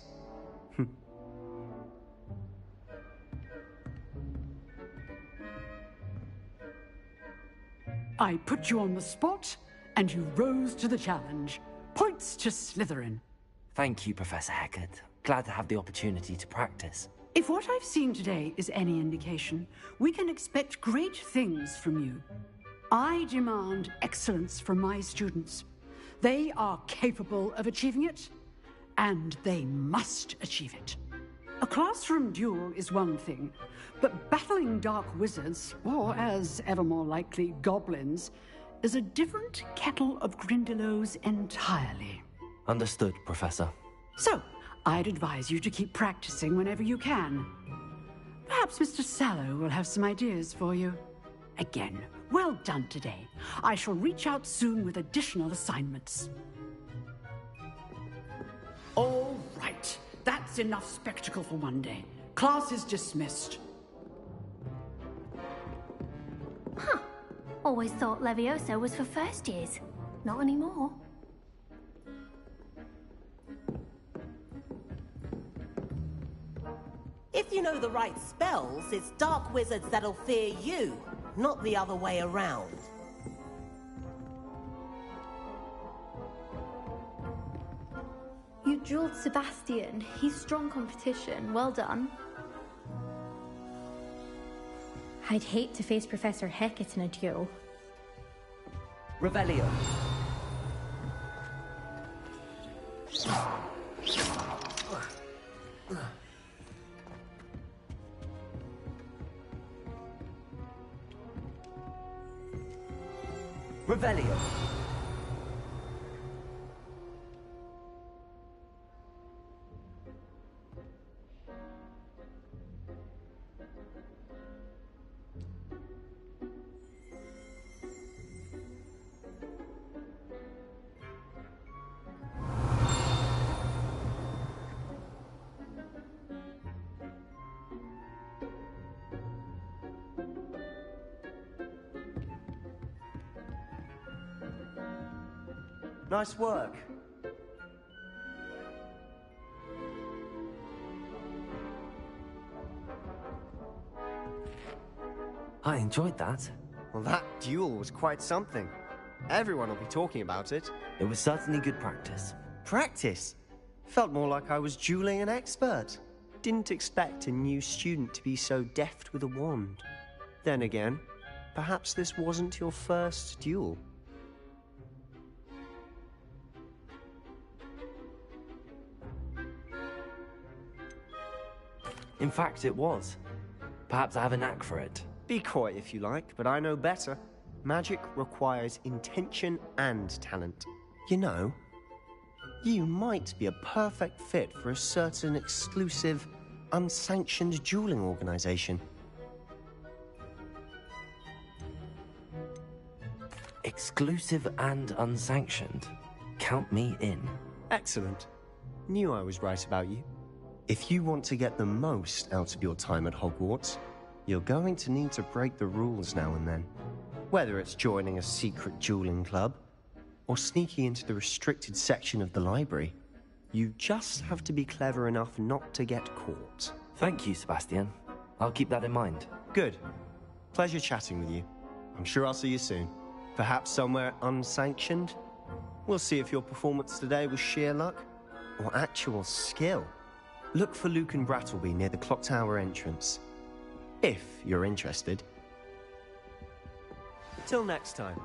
Speaker 17: I put you on the spot, and you rose to the challenge. Points to Slytherin.
Speaker 3: Thank you, Professor Hecat. Glad to have the opportunity to practice.
Speaker 17: If what I've seen today is any indication, we can expect great things from you. I demand excellence from my students. They are capable of achieving it, and they must achieve it. A classroom duel is one thing, but battling dark wizards, or as ever more likely, goblins, is a different kettle of Grindylows entirely.
Speaker 3: Understood, Professor.
Speaker 17: So, I'd advise you to keep practicing whenever you can. Perhaps Mr. Sallow will have some ideas for you. Again, well done today. I shall reach out soon with additional assignments. All right. That's enough spectacle for one day. Class is dismissed.
Speaker 14: Huh. Always thought Levioso was for first years. Not anymore.
Speaker 18: If you know the right spells, it's dark wizards that'll fear you, not the other way around.
Speaker 12: You drilled Sebastian. He's strong competition. Well done. I'd hate to face Professor Hecat in a duel.
Speaker 16: Revelio. Revelio.
Speaker 11: Nice work.
Speaker 3: I enjoyed that.
Speaker 11: Well, that duel was quite something. Everyone will be talking about it.
Speaker 3: It was certainly good practice.
Speaker 11: Practice? Felt more like I was dueling an expert. Didn't expect a new student to be so deft with a wand. Then again, perhaps this wasn't your first duel.
Speaker 3: In fact, it was. Perhaps I have a knack for it.
Speaker 11: Be coy if you like, but I know better. Magic requires intention and talent. You know, you might be a perfect fit for a certain exclusive, unsanctioned dueling organization.
Speaker 3: Exclusive and unsanctioned. Count me in.
Speaker 11: Excellent. Knew I was right about you. If you want to get the most out of your time at Hogwarts, you're going to need to break the rules now and then. Whether it's joining a secret dueling club, or sneaking into the restricted section of the library, you just have to be clever enough not to get caught.
Speaker 3: Thank you, Sebastian. I'll keep that in mind.
Speaker 11: Good. Pleasure chatting with you. I'm sure I'll see you soon. Perhaps somewhere unsanctioned? We'll see if your performance today was sheer luck, or actual skill. Look for Luke and Brattleby near the clock tower entrance. If you're interested. Till next time.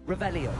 Speaker 16: Revelio.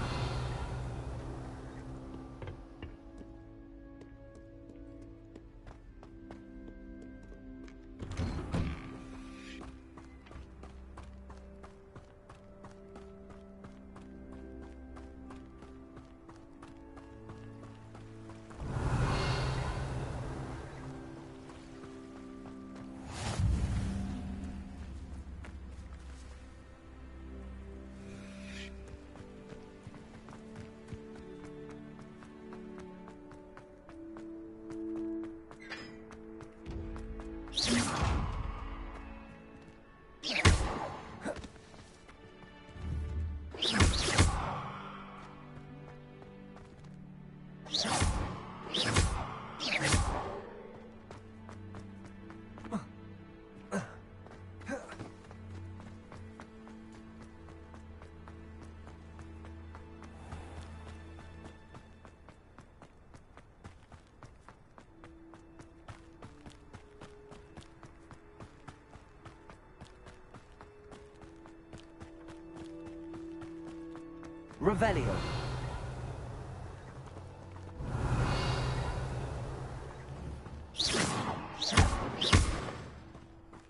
Speaker 16: Revelio.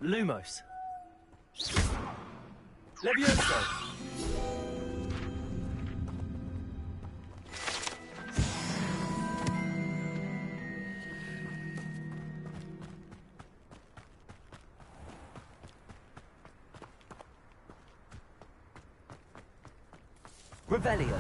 Speaker 16: Lumos. Levioso. Revelio.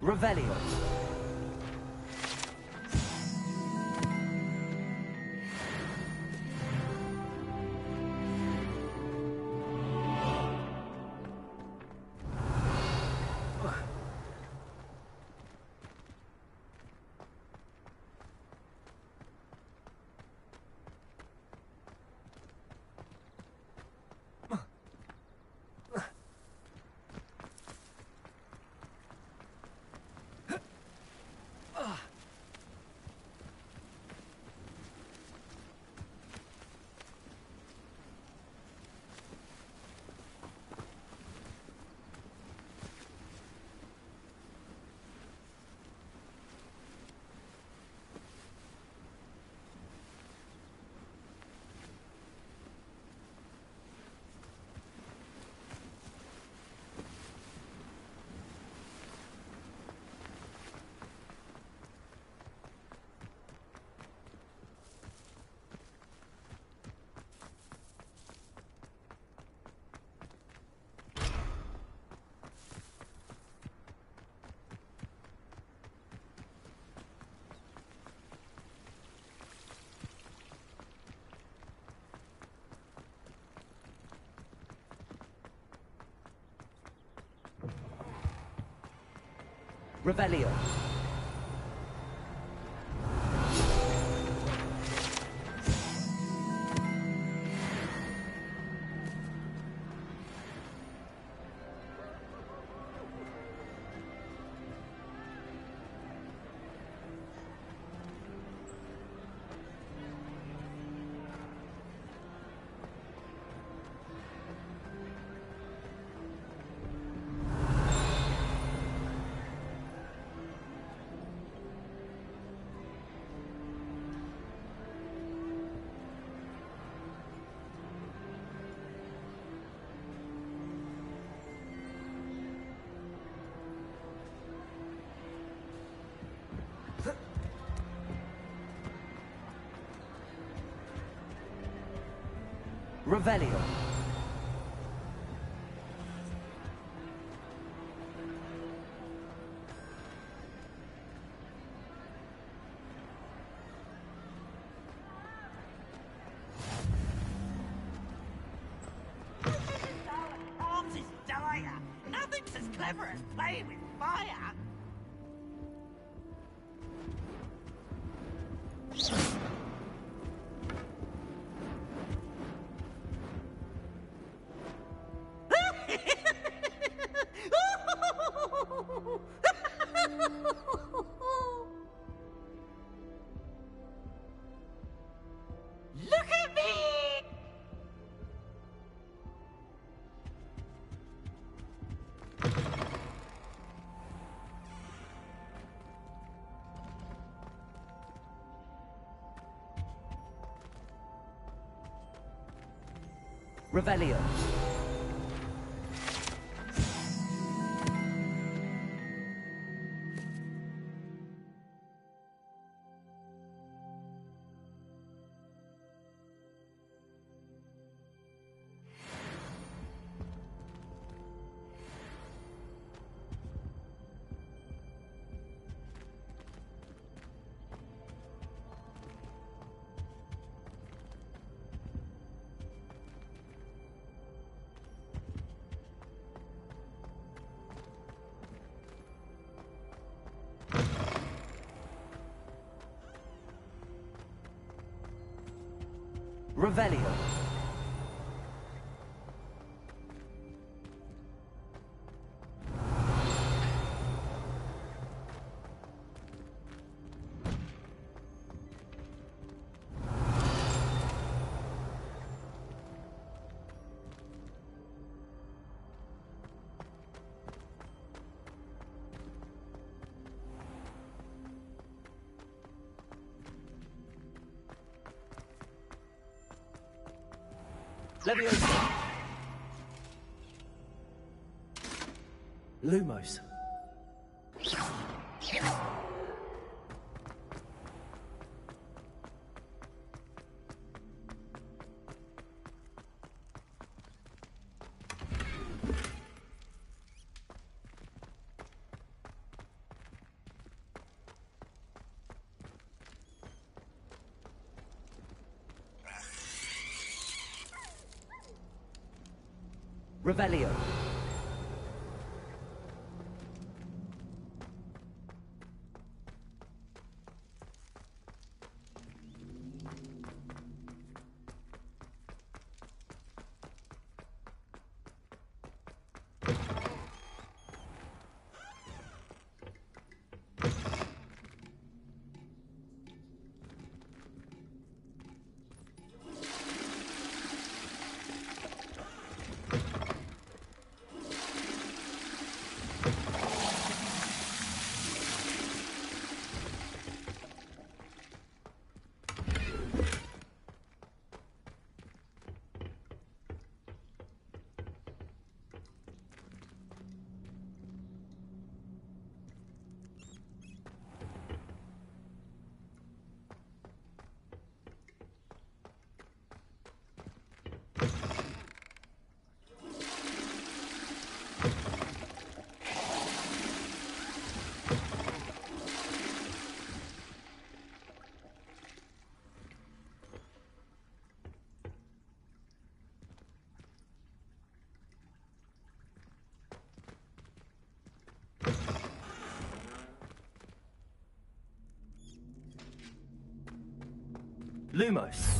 Speaker 16: Revelio. Revelio. Revelio.
Speaker 9: Arms is dire. Nothing's as clever as playing with fire. Look at me!
Speaker 16: Revelio. Revelio. Leviosa. Lumos. Revelio. Lumos.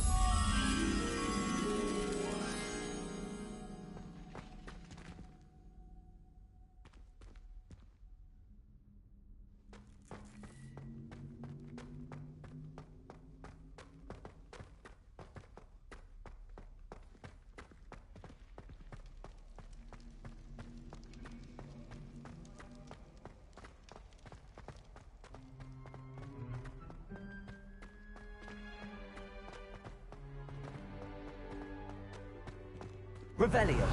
Speaker 16: Revelio.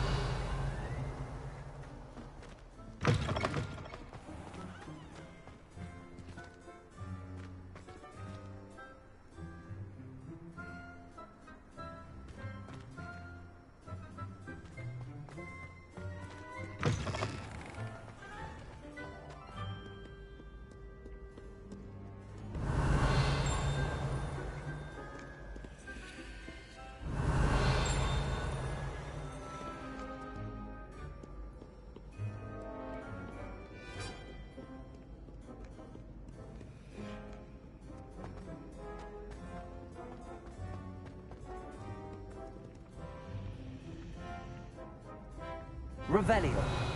Speaker 16: Revelio.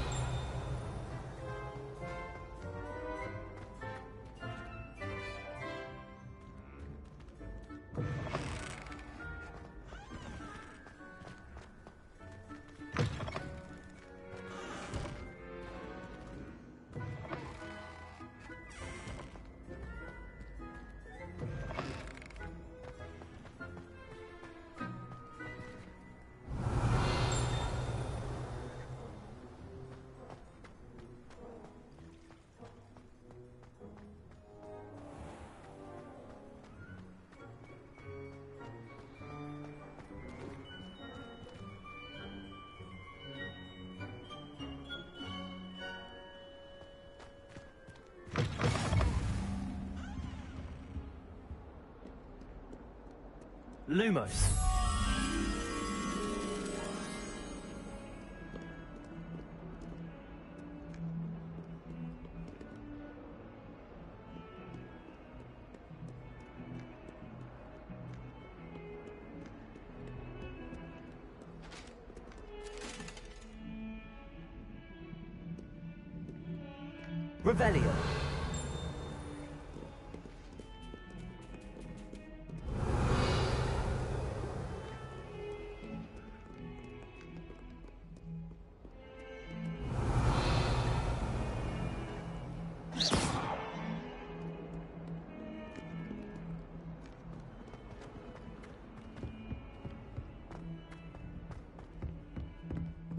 Speaker 3: Lumos. Revelio.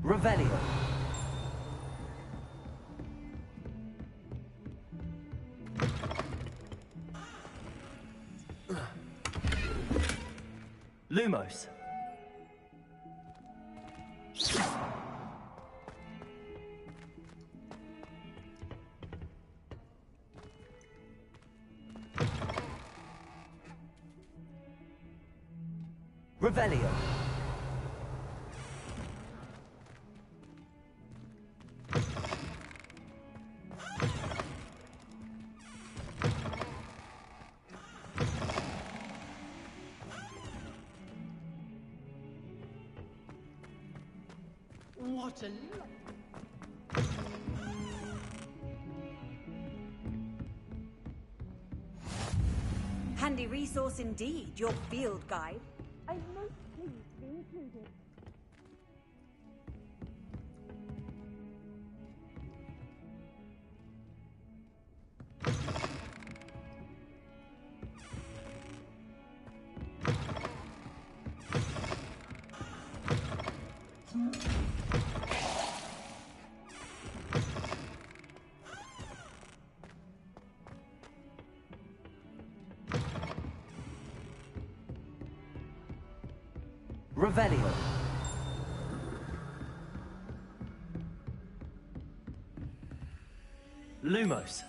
Speaker 3: Revelio. Lumos. Revelio.
Speaker 17: What a
Speaker 19: handy resource indeed, your field guide. I'm most pleased to be included.
Speaker 3: Revelio. Lumos.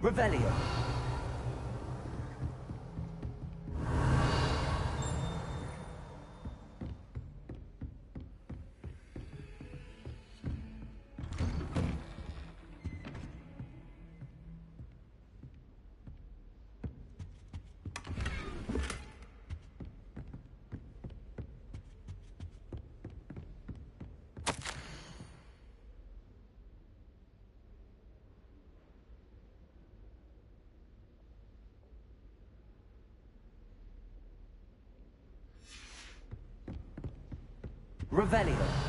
Speaker 3: Revelio. Revelio.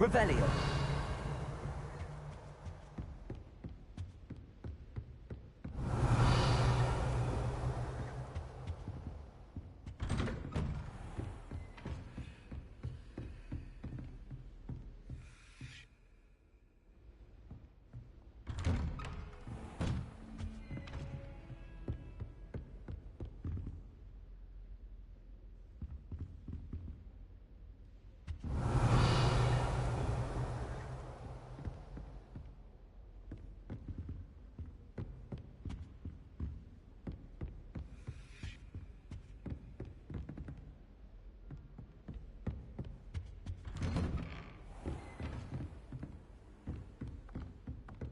Speaker 3: Revelio.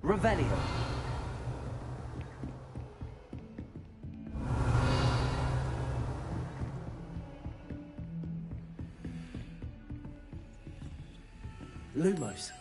Speaker 3: Revelio. Lumos.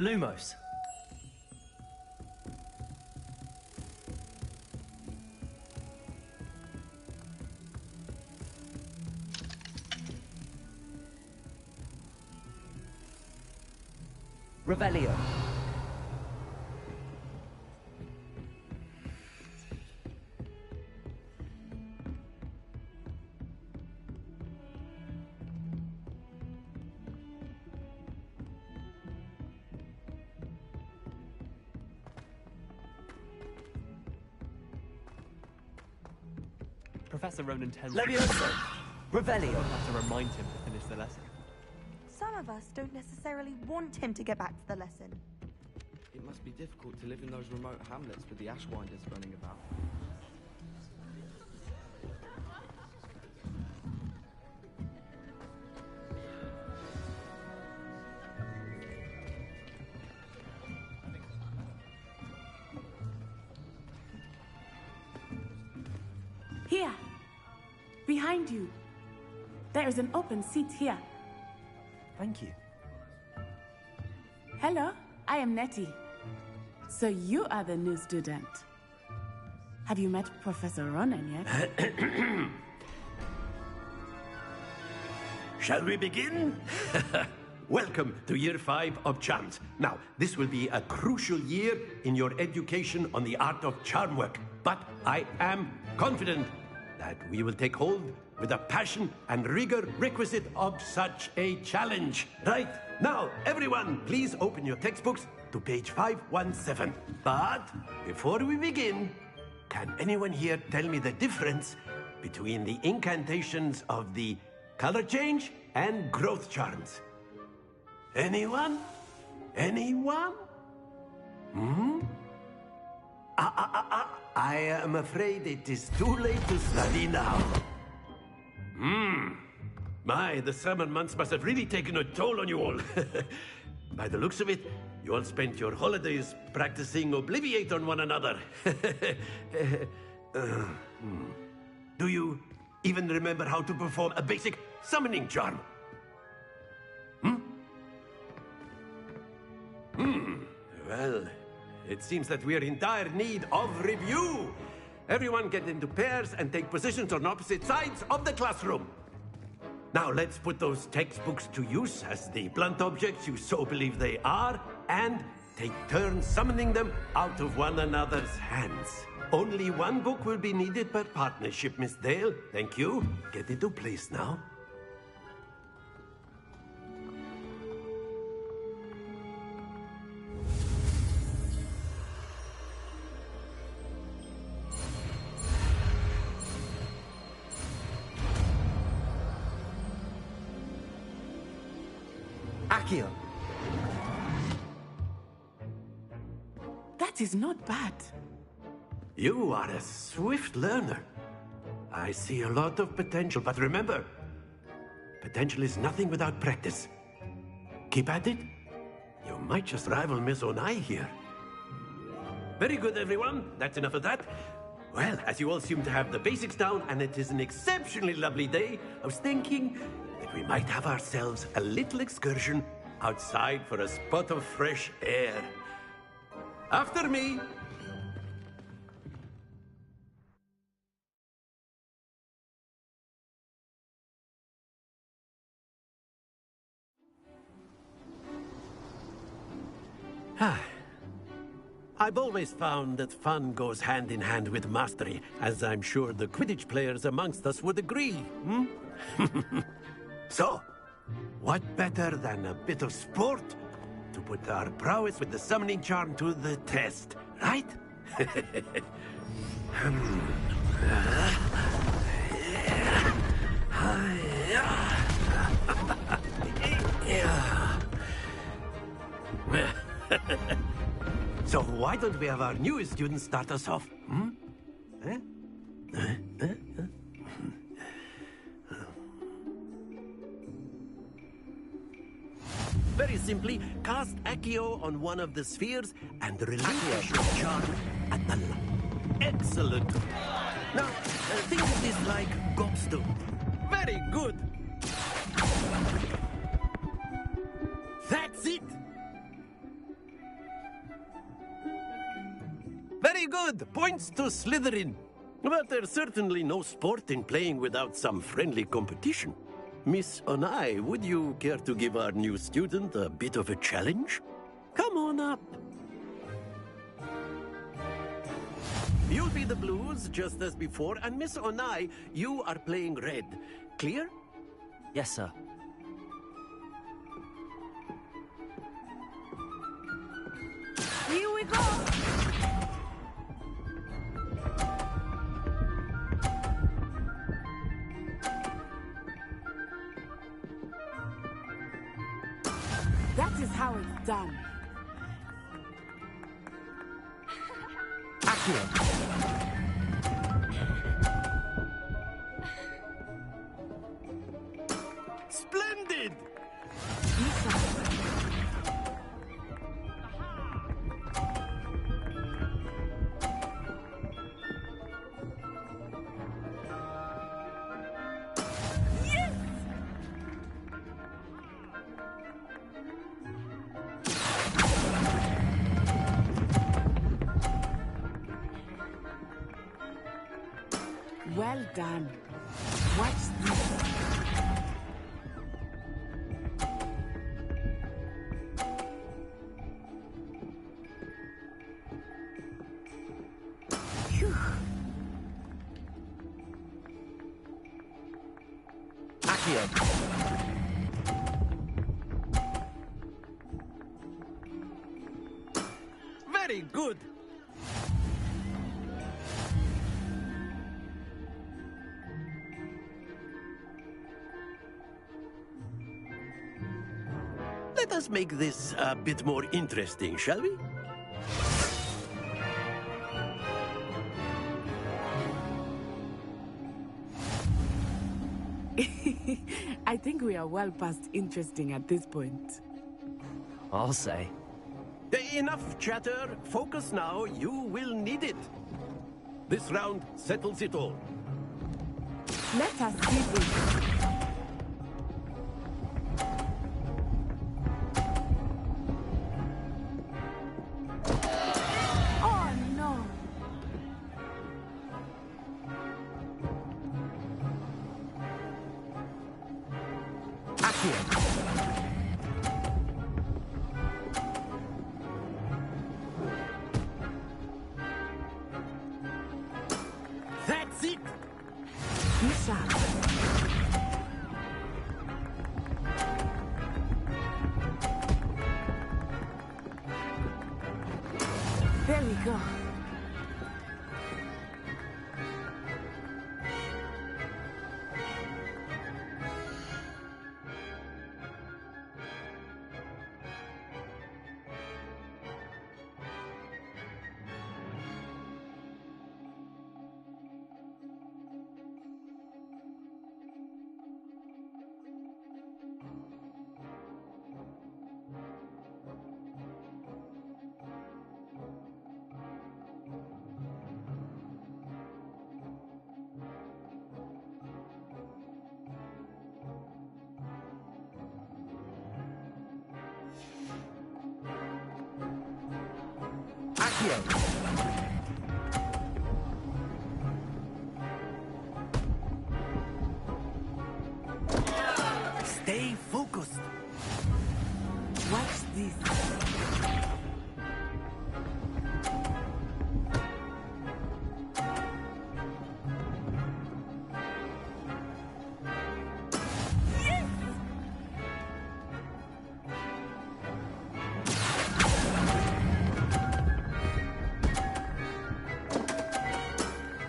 Speaker 3: Lumos. Revelio.
Speaker 10: Professor Ronan tells
Speaker 3: Levioso! Revelio!
Speaker 10: I'll have to remind him to finish the lesson.
Speaker 13: Some of us don't necessarily want him to get back to the lesson.
Speaker 16: It must be difficult to live in those remote hamlets with the Ashwinders running about.
Speaker 20: Here! Behind you. There is an open seat here.
Speaker 3: Thank you.
Speaker 20: Hello, I am Nettie. So you are the new student. Have you met Professor Ronan yet?
Speaker 6: Shall we begin? Welcome to Year 5 of Charms. Now, this will be a crucial year in your education on the art of charm work. But I am confident that we will take hold with the passion and rigor requisite of such a challenge. Right, now, everyone, please open your textbooks to page 517. But before we begin, can anyone here tell me the difference between the incantations of the color change and growth charms? Anyone? Anyone? I am afraid it is too late to study now. My, the summer months must have really taken a toll on you all. By the looks of it, you all spent your holidays practicing Obliviate on one another. Do you even remember how to perform a basic summoning charm? Well, it seems that we are in dire need of review. Everyone get into pairs and take positions on opposite sides of the classroom. Now let's put those textbooks to use as the blunt objects you so believe they are, and take turns summoning them out of one another's hands. Only one book will be needed per partnership, Miss Dale. Thank you. Get into place now.
Speaker 3: Accio.
Speaker 20: That is not bad.
Speaker 6: You are a swift learner. I see a lot of potential, but remember, potential is nothing without practice. Keep at it. You might just rival Miss Onai here. Very good, everyone. That's enough of that. Well, as you all seem to have the basics down, and it is an exceptionally lovely day, I was thinking that we might have ourselves a little excursion outside for a spot of fresh air. After me. I've always found that fun goes hand in hand with mastery, as I'm sure the Quidditch players amongst us would agree. So, what better than a bit of sport to put our prowess with the summoning charm to the test, right? So why don't we have our newest student start us off? Very simply, cast Accio on one of the spheres and relinquish your charm at the Excellent. Now, think of this like gobstone. Very good. That's it. Very good. Points to Slytherin. But there's certainly no sport in playing without some friendly competition. Miss Onai, would you care to give our new student a bit of a challenge? Come on up. You'll be the blues, just as before, and Miss Onai, you are playing red. Clear?
Speaker 3: Yes, sir.
Speaker 20: Here we go! That is how it's done.
Speaker 6: Splendid!
Speaker 20: Well done. Watch this. Phew.
Speaker 6: Very good. Let us make this a bit more interesting, shall we?
Speaker 20: I think we are well past interesting at this point.
Speaker 3: I'll say.
Speaker 6: Enough chatter. Focus now. You will need it. This round settles it all.
Speaker 20: Let us see this. Oh no!
Speaker 6: That's it!
Speaker 20: Be sharp. There we go.
Speaker 6: Stay focused.
Speaker 20: Watch this.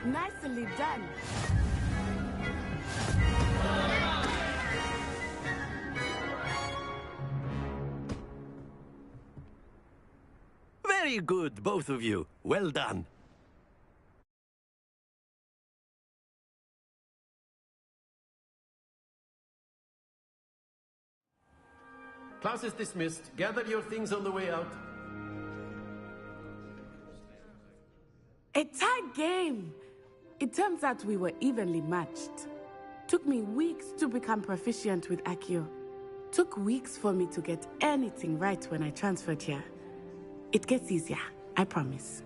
Speaker 20: Nicely done.
Speaker 6: Very good, both of you. Well done. Class is dismissed. Gather your things on the way out.
Speaker 20: A tight game. It turns out we were evenly matched. Took me weeks to become proficient with Accio. Took weeks for me to get anything right when I transferred here. It gets easier, I promise.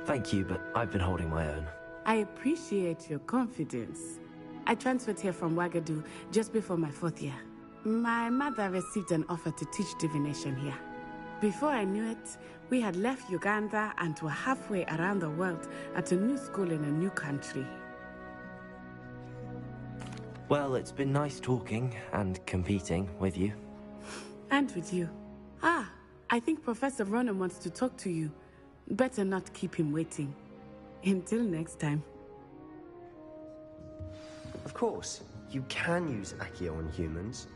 Speaker 3: Thank you, but I've been holding my own.
Speaker 20: I appreciate your confidence. I transferred here from Wagadu just before my 4th year. My mother received an offer to teach divination here. Before I knew it, we had left Uganda and were halfway around the world at a new school in a new country.
Speaker 3: Well, it's been nice talking and competing with you.
Speaker 20: And with you. Ah, I think Professor Ronan wants to talk to you. Better not keep him waiting. Until next time.
Speaker 11: Of course, you can use Accio on humans,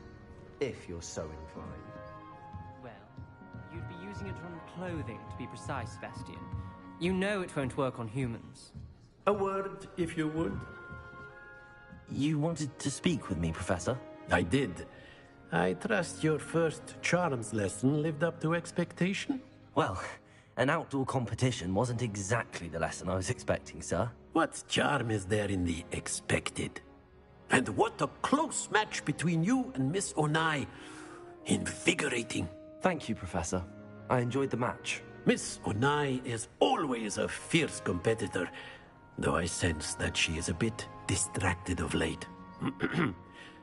Speaker 11: if you're so inclined.
Speaker 10: Well, you'd be using it on clothing, to be precise, Sebastian. You know it won't work on humans.
Speaker 6: A word, if you would.
Speaker 3: You wanted to speak with me, Professor?
Speaker 6: I did. I trust your first charms lesson lived up to expectation?
Speaker 3: Well, an outdoor competition wasn't exactly the lesson I was expecting, sir.
Speaker 6: What charm is there in the expected? And what a close match between you and Miss Onai. Invigorating.
Speaker 3: Thank you, Professor. I enjoyed the match.
Speaker 6: Miss Onai is always a fierce competitor, though I sense that she is a bit distracted of late.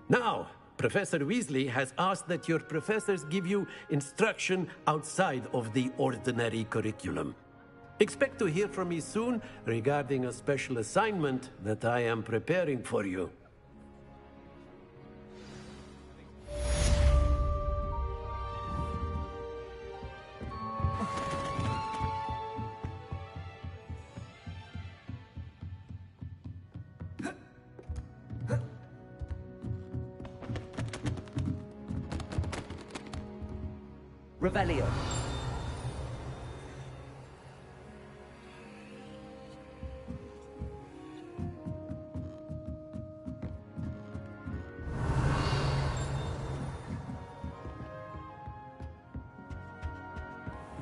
Speaker 6: Now, Professor Weasley has asked that your professors give you instruction outside of the ordinary curriculum. Expect to hear from me soon regarding a special assignment that I am preparing for you.
Speaker 16: Revelio.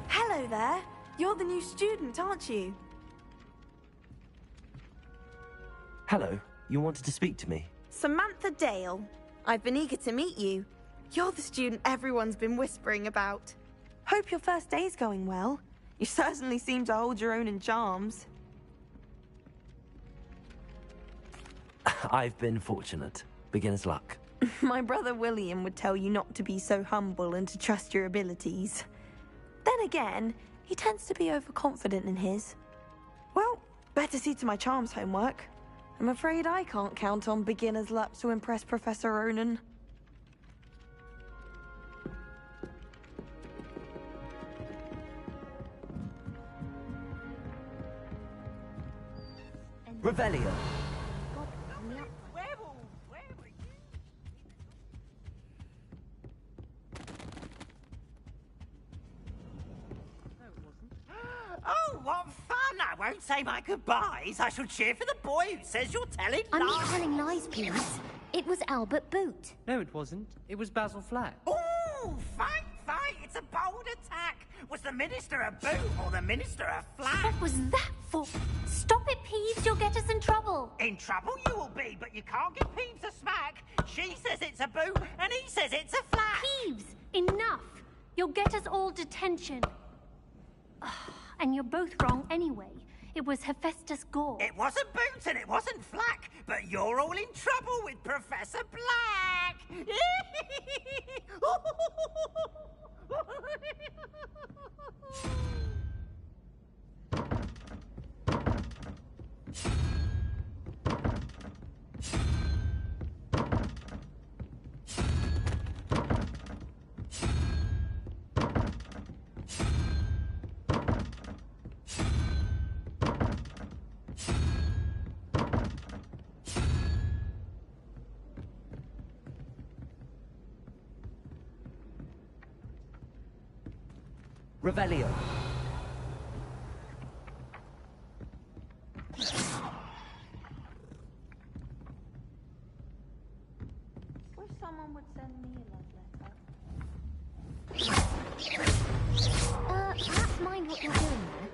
Speaker 13: Hello there. You're the new student, aren't you?
Speaker 3: Hello. You wanted to speak to me?
Speaker 13: Samantha Dale. I've been eager to meet you. You're the student everyone's been whispering about. Hope your first day's going well. You certainly seem to hold your own in charms.
Speaker 3: I've been fortunate. Beginner's luck.
Speaker 13: My brother William would tell you not to be so humble and to trust your abilities. Then again, he tends to be overconfident in his. Well, better see to my charms homework. I'm afraid I can't count on beginner's luck to impress Professor Ronan.
Speaker 16: Revelio.
Speaker 9: Oh, what fun! I won't say my goodbyes. I shall cheer for the boy who says you're telling
Speaker 12: I'm
Speaker 9: lies.
Speaker 12: not telling lies, please. It was Albert Boot.
Speaker 10: No, it wasn't. It was Basil Flack.
Speaker 9: Ooh, fight, fight! It's a bold attack. Was the minister a boot or the minister a flag?
Speaker 12: What was that for? Stop it, Peeves. You'll get us in trouble.
Speaker 9: In trouble you will be, but you can't give Peeves a smack. She says it's a boot, and he says it's a flag.
Speaker 14: Peeves, enough. You'll get us all detention. And you're both wrong anyway. It was Hephaestus Gore.
Speaker 9: It wasn't Boot and it wasn't Flack, but you're all in trouble with Professor Black.
Speaker 16: Revelio.
Speaker 13: Wish someone would send me a love letter.
Speaker 12: Perhaps mind what you're doing there.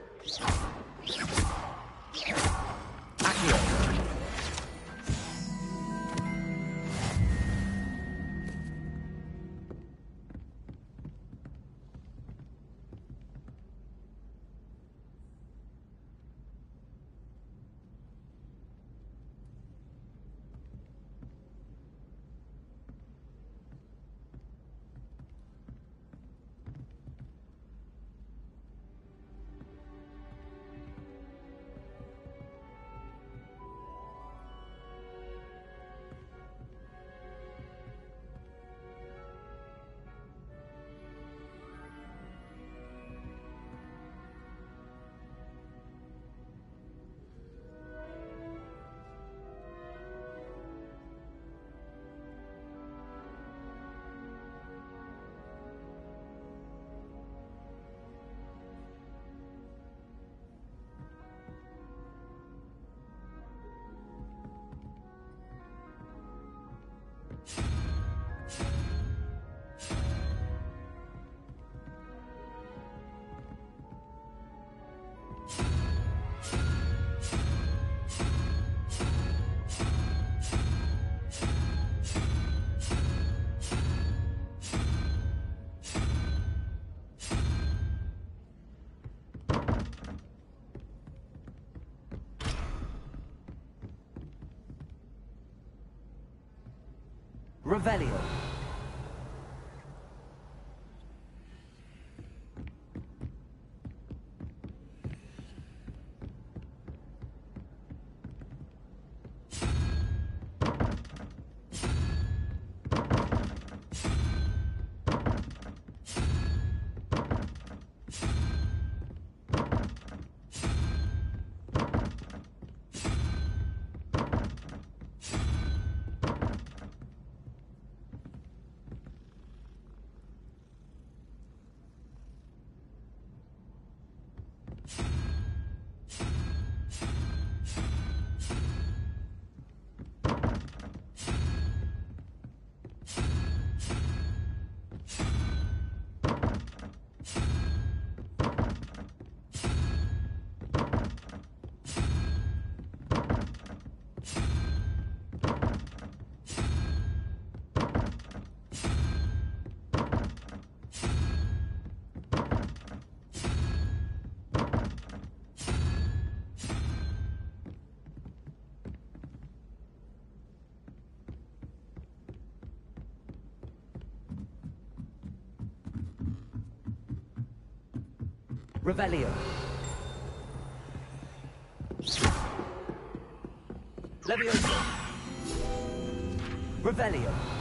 Speaker 3: Revelio. Revelio. Levioso. Revelio.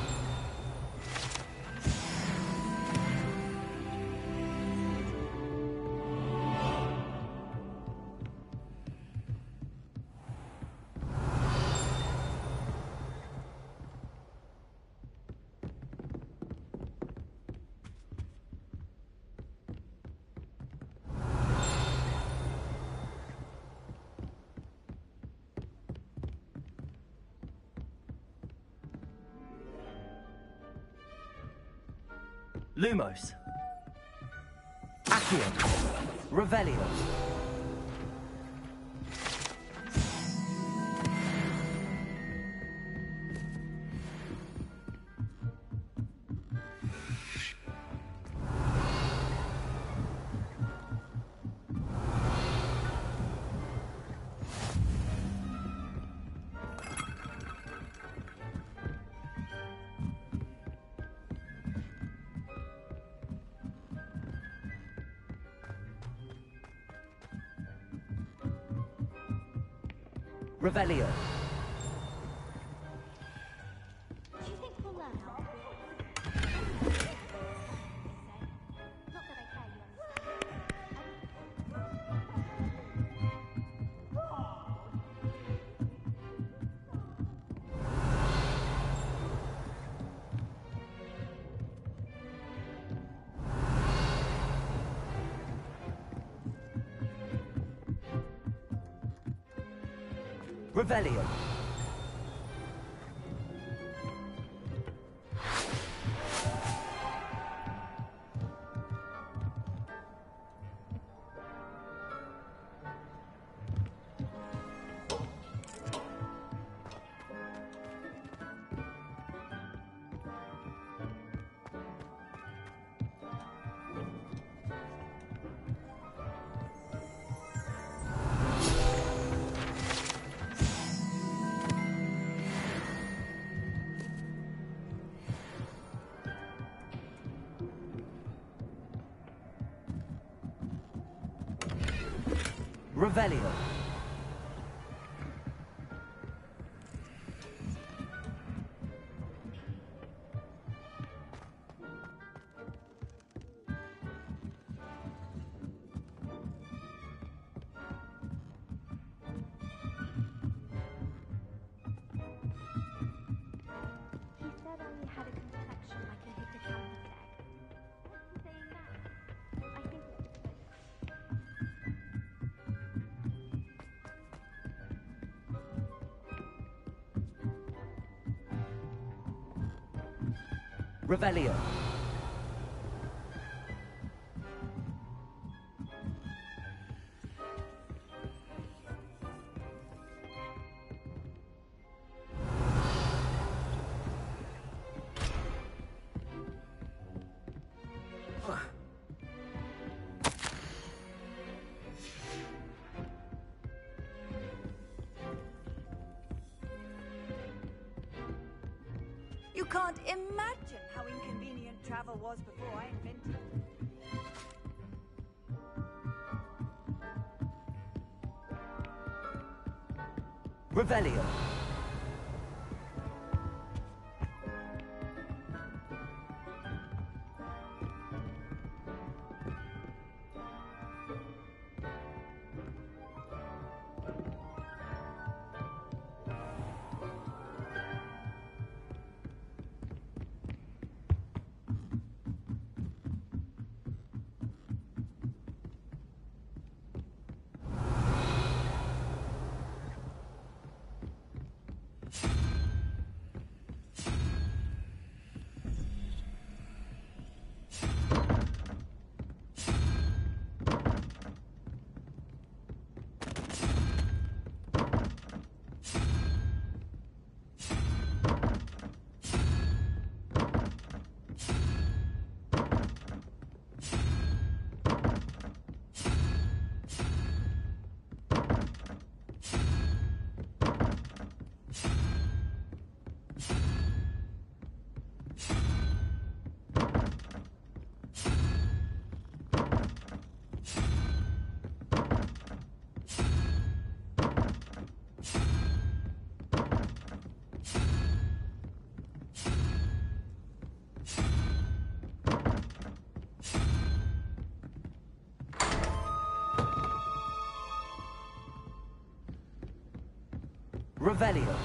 Speaker 3: Lumos. Accio. Revelio. Revelio.
Speaker 14: Do you think we'll learn how to walk? Not that I care, you
Speaker 3: Revelio. Revelio.
Speaker 14: He said I had a complexion like a hippocampus egg. What's he saying now? I think
Speaker 3: Revelio.
Speaker 13: You
Speaker 19: can't imagine how inconvenient travel was before I invented it.
Speaker 16: Revelio. Revelio.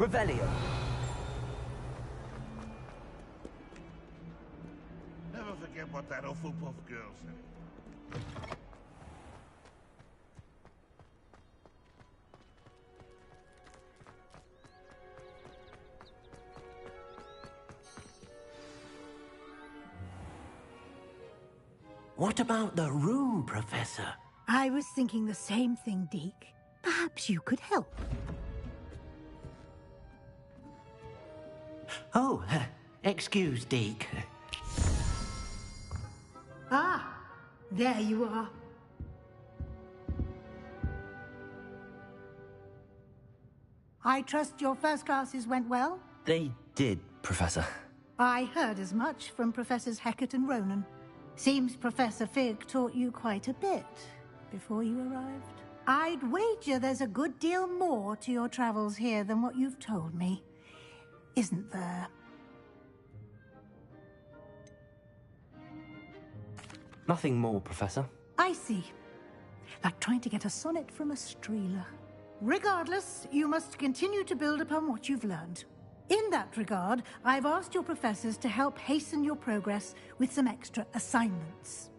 Speaker 16: Revelio.
Speaker 15: Never forget what that Hufflepuff girl said.
Speaker 2: What about the room, Professor?
Speaker 8: I was thinking the same thing, Deke. Perhaps you could help.
Speaker 2: Oh, excuse, Deke.
Speaker 8: Ah, there you are. I trust your first classes went well?
Speaker 3: They did, Professor.
Speaker 8: I heard as much from Professors Hecat and Ronan. Seems Professor Fig taught you quite a bit before you arrived. I'd wager there's a good deal more to your travels here than what you've told me. Isn't there?
Speaker 3: Nothing more, Professor.
Speaker 8: I see. Like trying to get a sonnet from a streeler. Regardless, you must continue to build upon what you've learned. In that regard, I've asked your professors to help hasten your progress with some extra assignments.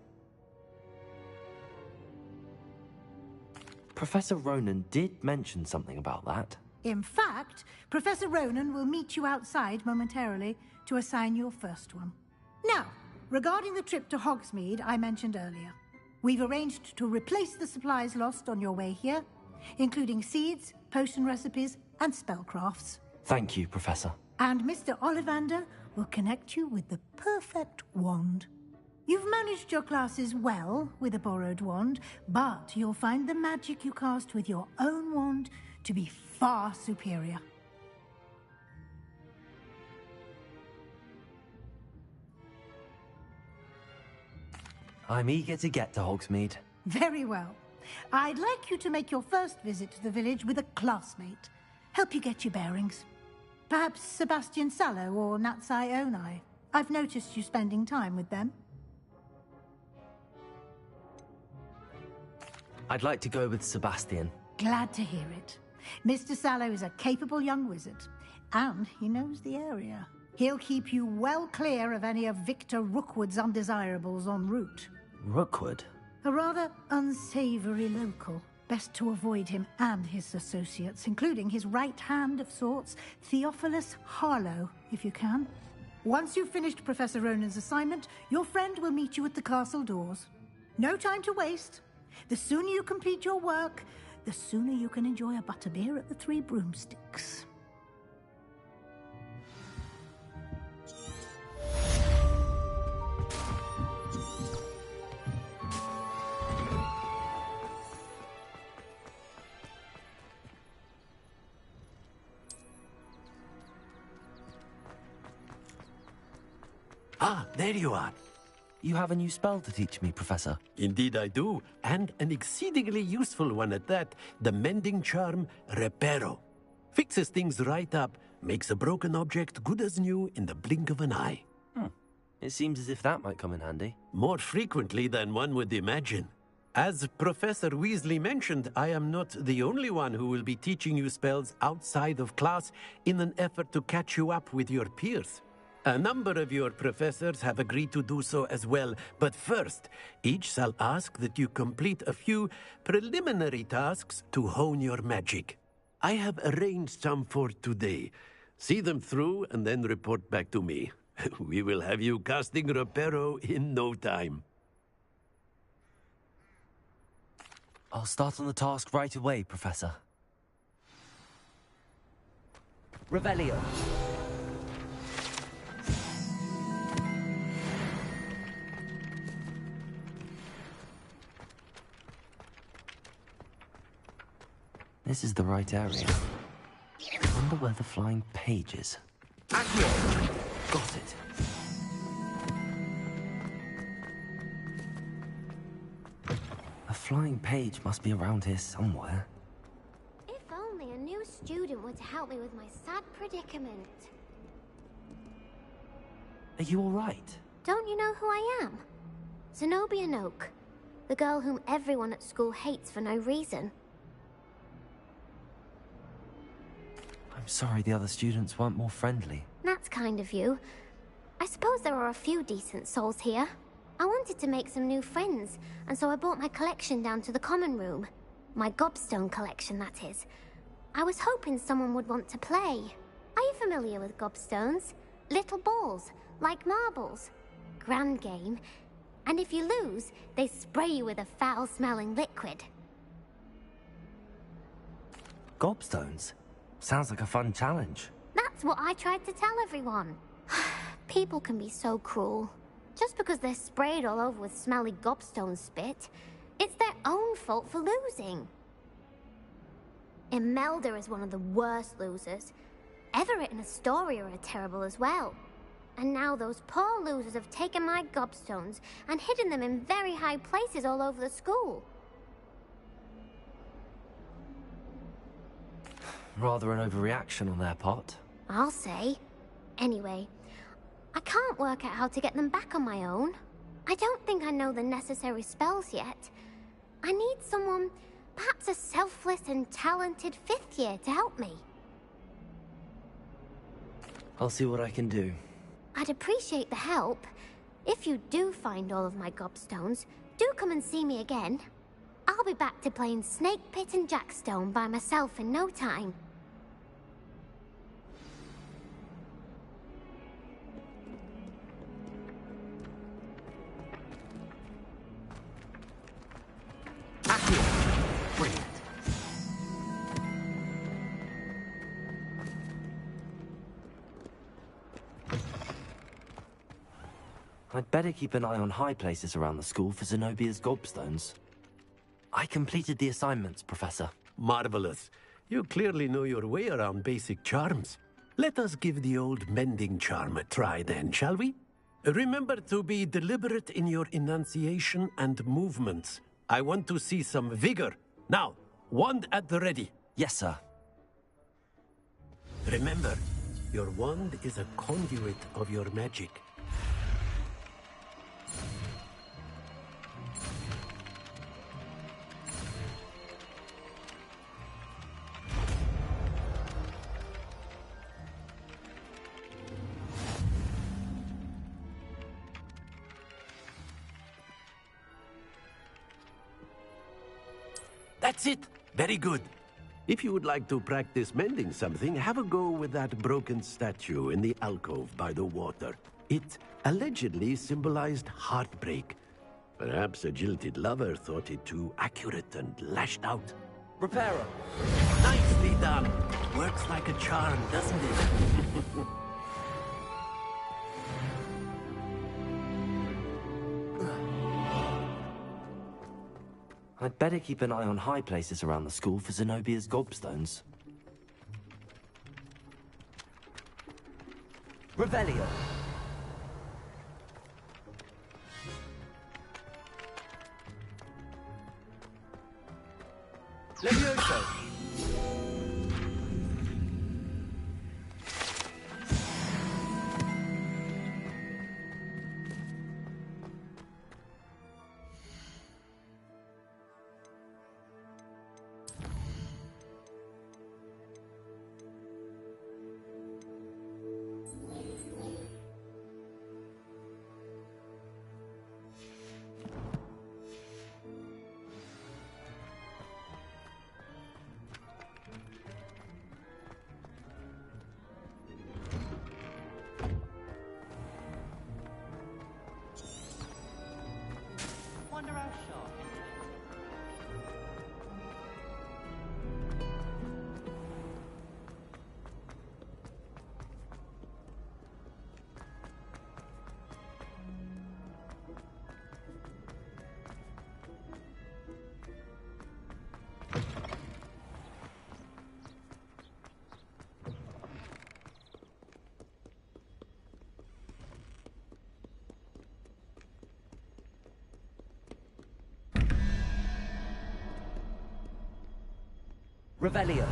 Speaker 3: Professor Ronan did mention something about that.
Speaker 8: In fact, Professor Ronan will meet you outside momentarily to assign your first one. Now, regarding the trip to Hogsmeade I mentioned earlier, we've arranged to replace the supplies lost on your way here, including seeds, potion recipes, and spellcrafts.
Speaker 3: Thank you, Professor.
Speaker 8: And Mr. Ollivander will connect you with the perfect wand. You've managed your classes well with a borrowed wand, but you'll find the magic you cast with your own wand to be far superior.
Speaker 3: I'm eager to get to Hogsmeade.
Speaker 8: Very well. I'd like you to make your first visit to the village with a classmate. Help you get your bearings. Perhaps Sebastian Sallow or Natsai Onai. I've noticed you spending time with them.
Speaker 3: I'd like to go with Sebastian.
Speaker 8: Glad to hear it. Mr. Sallow is a capable young wizard, and he knows the area. He'll keep you well clear of any of Victor Rookwood's undesirables en route.
Speaker 3: Rookwood?
Speaker 8: A rather unsavory local. Best to avoid him and his associates, including his right hand of sorts, Theophilus Harlow, if you can. Once you've finished Professor Ronan's assignment, your friend will meet you at the castle doors. No time to waste. The sooner you complete your work, the sooner you can enjoy a butterbeer at the Three Broomsticks.
Speaker 6: Ah, there you are.
Speaker 3: You have a new spell to teach me, Professor.
Speaker 6: Indeed I do, and an exceedingly useful one at that. The mending charm, Reparo. Fixes things right up, makes a broken object good as new in the blink of an eye.
Speaker 3: It seems as if that might come in handy.
Speaker 6: More frequently than one would imagine. As Professor Weasley mentioned, I am not the only one who will be teaching you spells outside of class in an effort to catch you up with your peers. A number of your professors have agreed to do so as well, but first, each shall ask that you complete a few preliminary tasks to hone your magic. I have arranged some for today. See them through and then report back to me. We will have you casting Reparo in no time.
Speaker 3: I'll start on the task right away, Professor.
Speaker 16: Revelio.
Speaker 3: This is the right area. I wonder where the flying page is.
Speaker 16: Accio.
Speaker 3: Got it. A flying page must be around here somewhere.
Speaker 21: If only a new student were to help me with my sad predicament.
Speaker 3: Are you all right?
Speaker 21: Don't you know who I am? Zenobia Noak, the girl whom everyone at school hates for no reason.
Speaker 3: I'm sorry the other students weren't more friendly.
Speaker 21: That's kind of you. I suppose there are a few decent souls here. I wanted to make some new friends, and so I brought my collection down to the common room. My gobstone collection, that is. I was hoping someone would want to play. Are you familiar with gobstones? Little balls, like marbles. Grand game. And if you lose, they spray you with a foul-smelling liquid.
Speaker 3: Gobstones? Sounds like a fun challenge.
Speaker 21: That's what I tried to tell everyone. People can be so cruel. Just because they're sprayed all over with smelly gobstone spit, it's their own fault for losing. Imelda is one of the worst losers. Everett and Astoria are terrible as well. And now those poor losers have taken my gobstones and hidden them in very high places all over the school.
Speaker 3: Rather an overreaction on their part.
Speaker 21: I'll say. Anyway, I can't work out how to get them back on my own. I don't think I know the necessary spells yet. I need someone, perhaps a selfless and talented 5th year to help me.
Speaker 3: I'll see what I can do.
Speaker 21: I'd appreciate the help. If you do find all of my gobstones, do come and see me again. I'll be back to playing Snake Pit and Jackstone by myself in no time.
Speaker 3: Brilliant. I'd better keep an eye on high places around the school for Zenobia's gobstones. I completed the assignments, Professor.
Speaker 6: Marvelous. You clearly know your way around basic charms. Let us give the old mending charm a try then, shall we? Remember to be deliberate in your enunciation and movements. I want to see some vigor. Now, wand at the ready.
Speaker 3: Yes, sir.
Speaker 6: Remember, your wand is a conduit of your magic. That's it! Very good. If you would like to practice mending something, have a go with that broken statue in the alcove by the water. It allegedly symbolized heartbreak. Perhaps a jilted lover thought it too accurate and lashed out.
Speaker 3: Repairer!
Speaker 6: Nicely done! Works like a charm, doesn't it?
Speaker 3: I'd better keep an eye on high places around the school for Zenobia's gobstones. Revelio. Levioso. Revelio.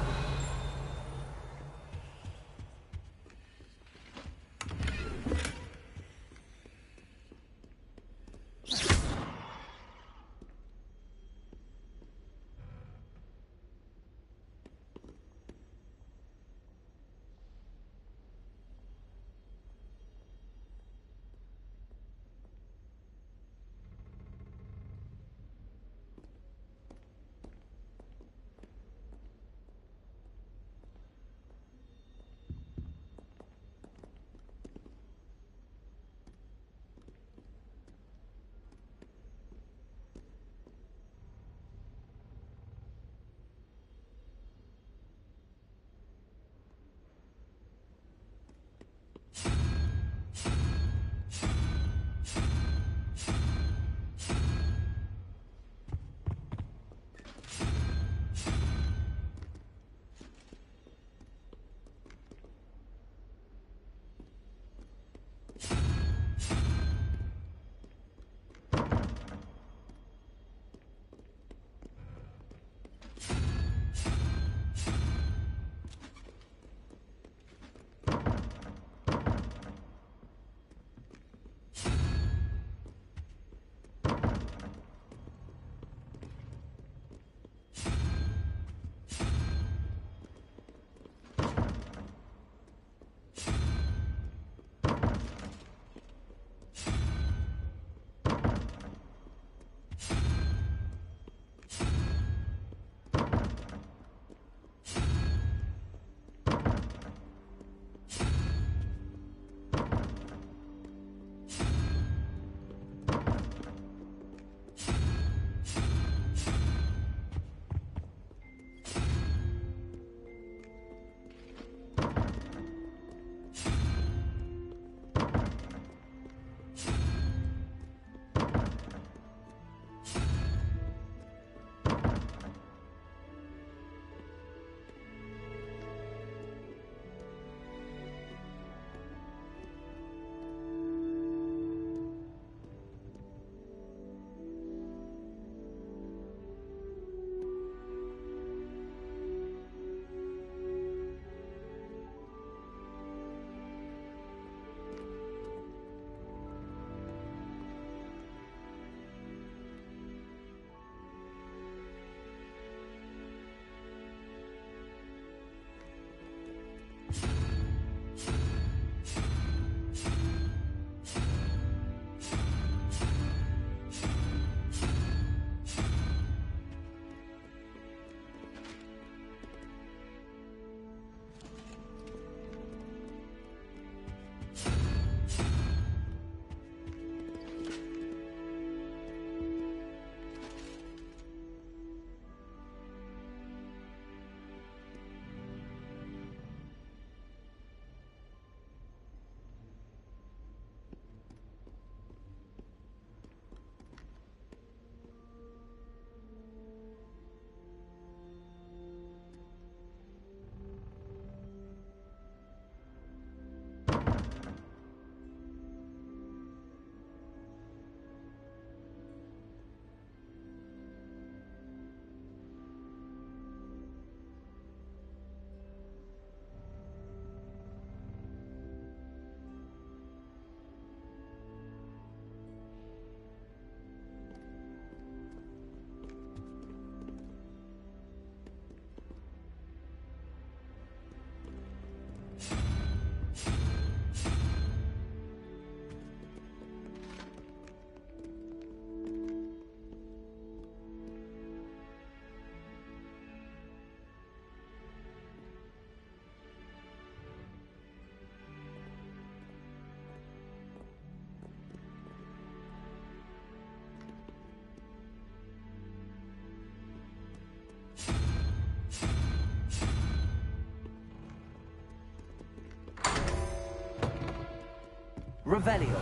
Speaker 3: Revelio.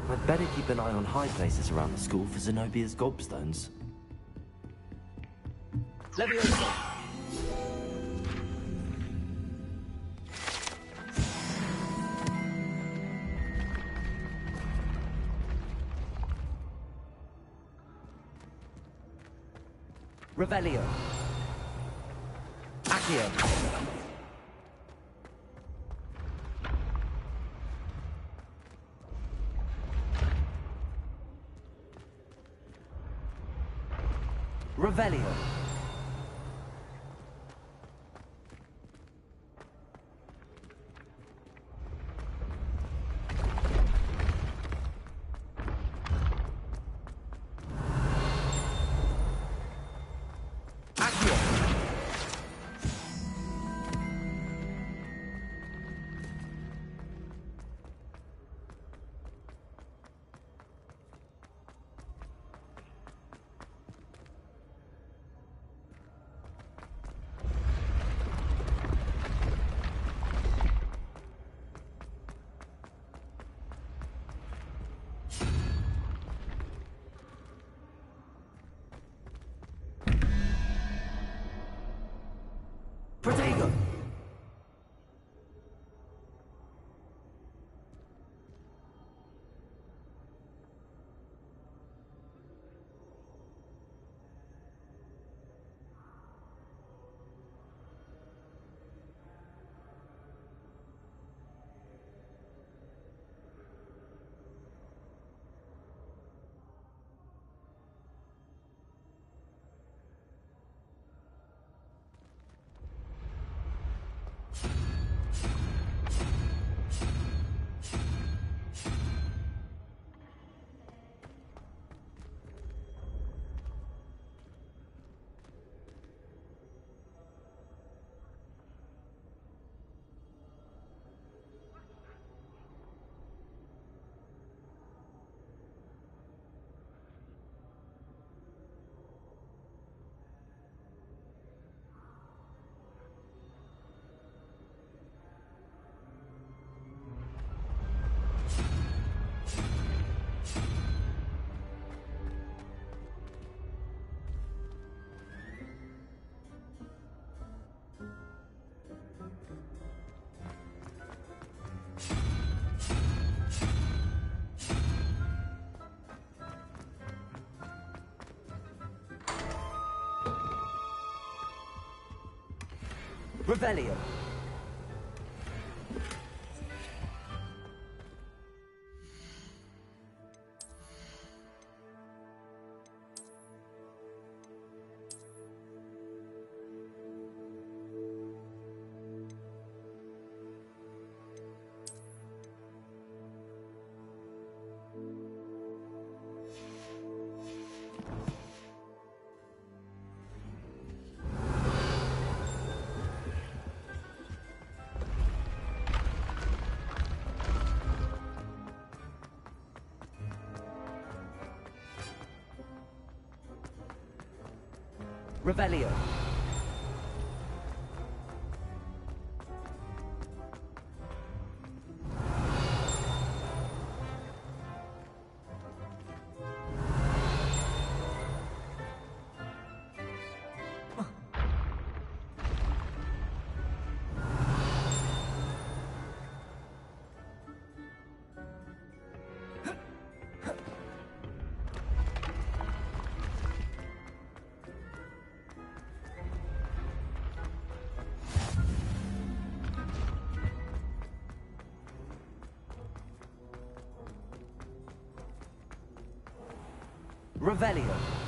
Speaker 3: I'd better keep an eye on high places around the school for Zenobia's gobstones.
Speaker 16: Leviosa!
Speaker 3: Revelio. Accio. Revelio. Protego! Revelio. Revelio. Revelio.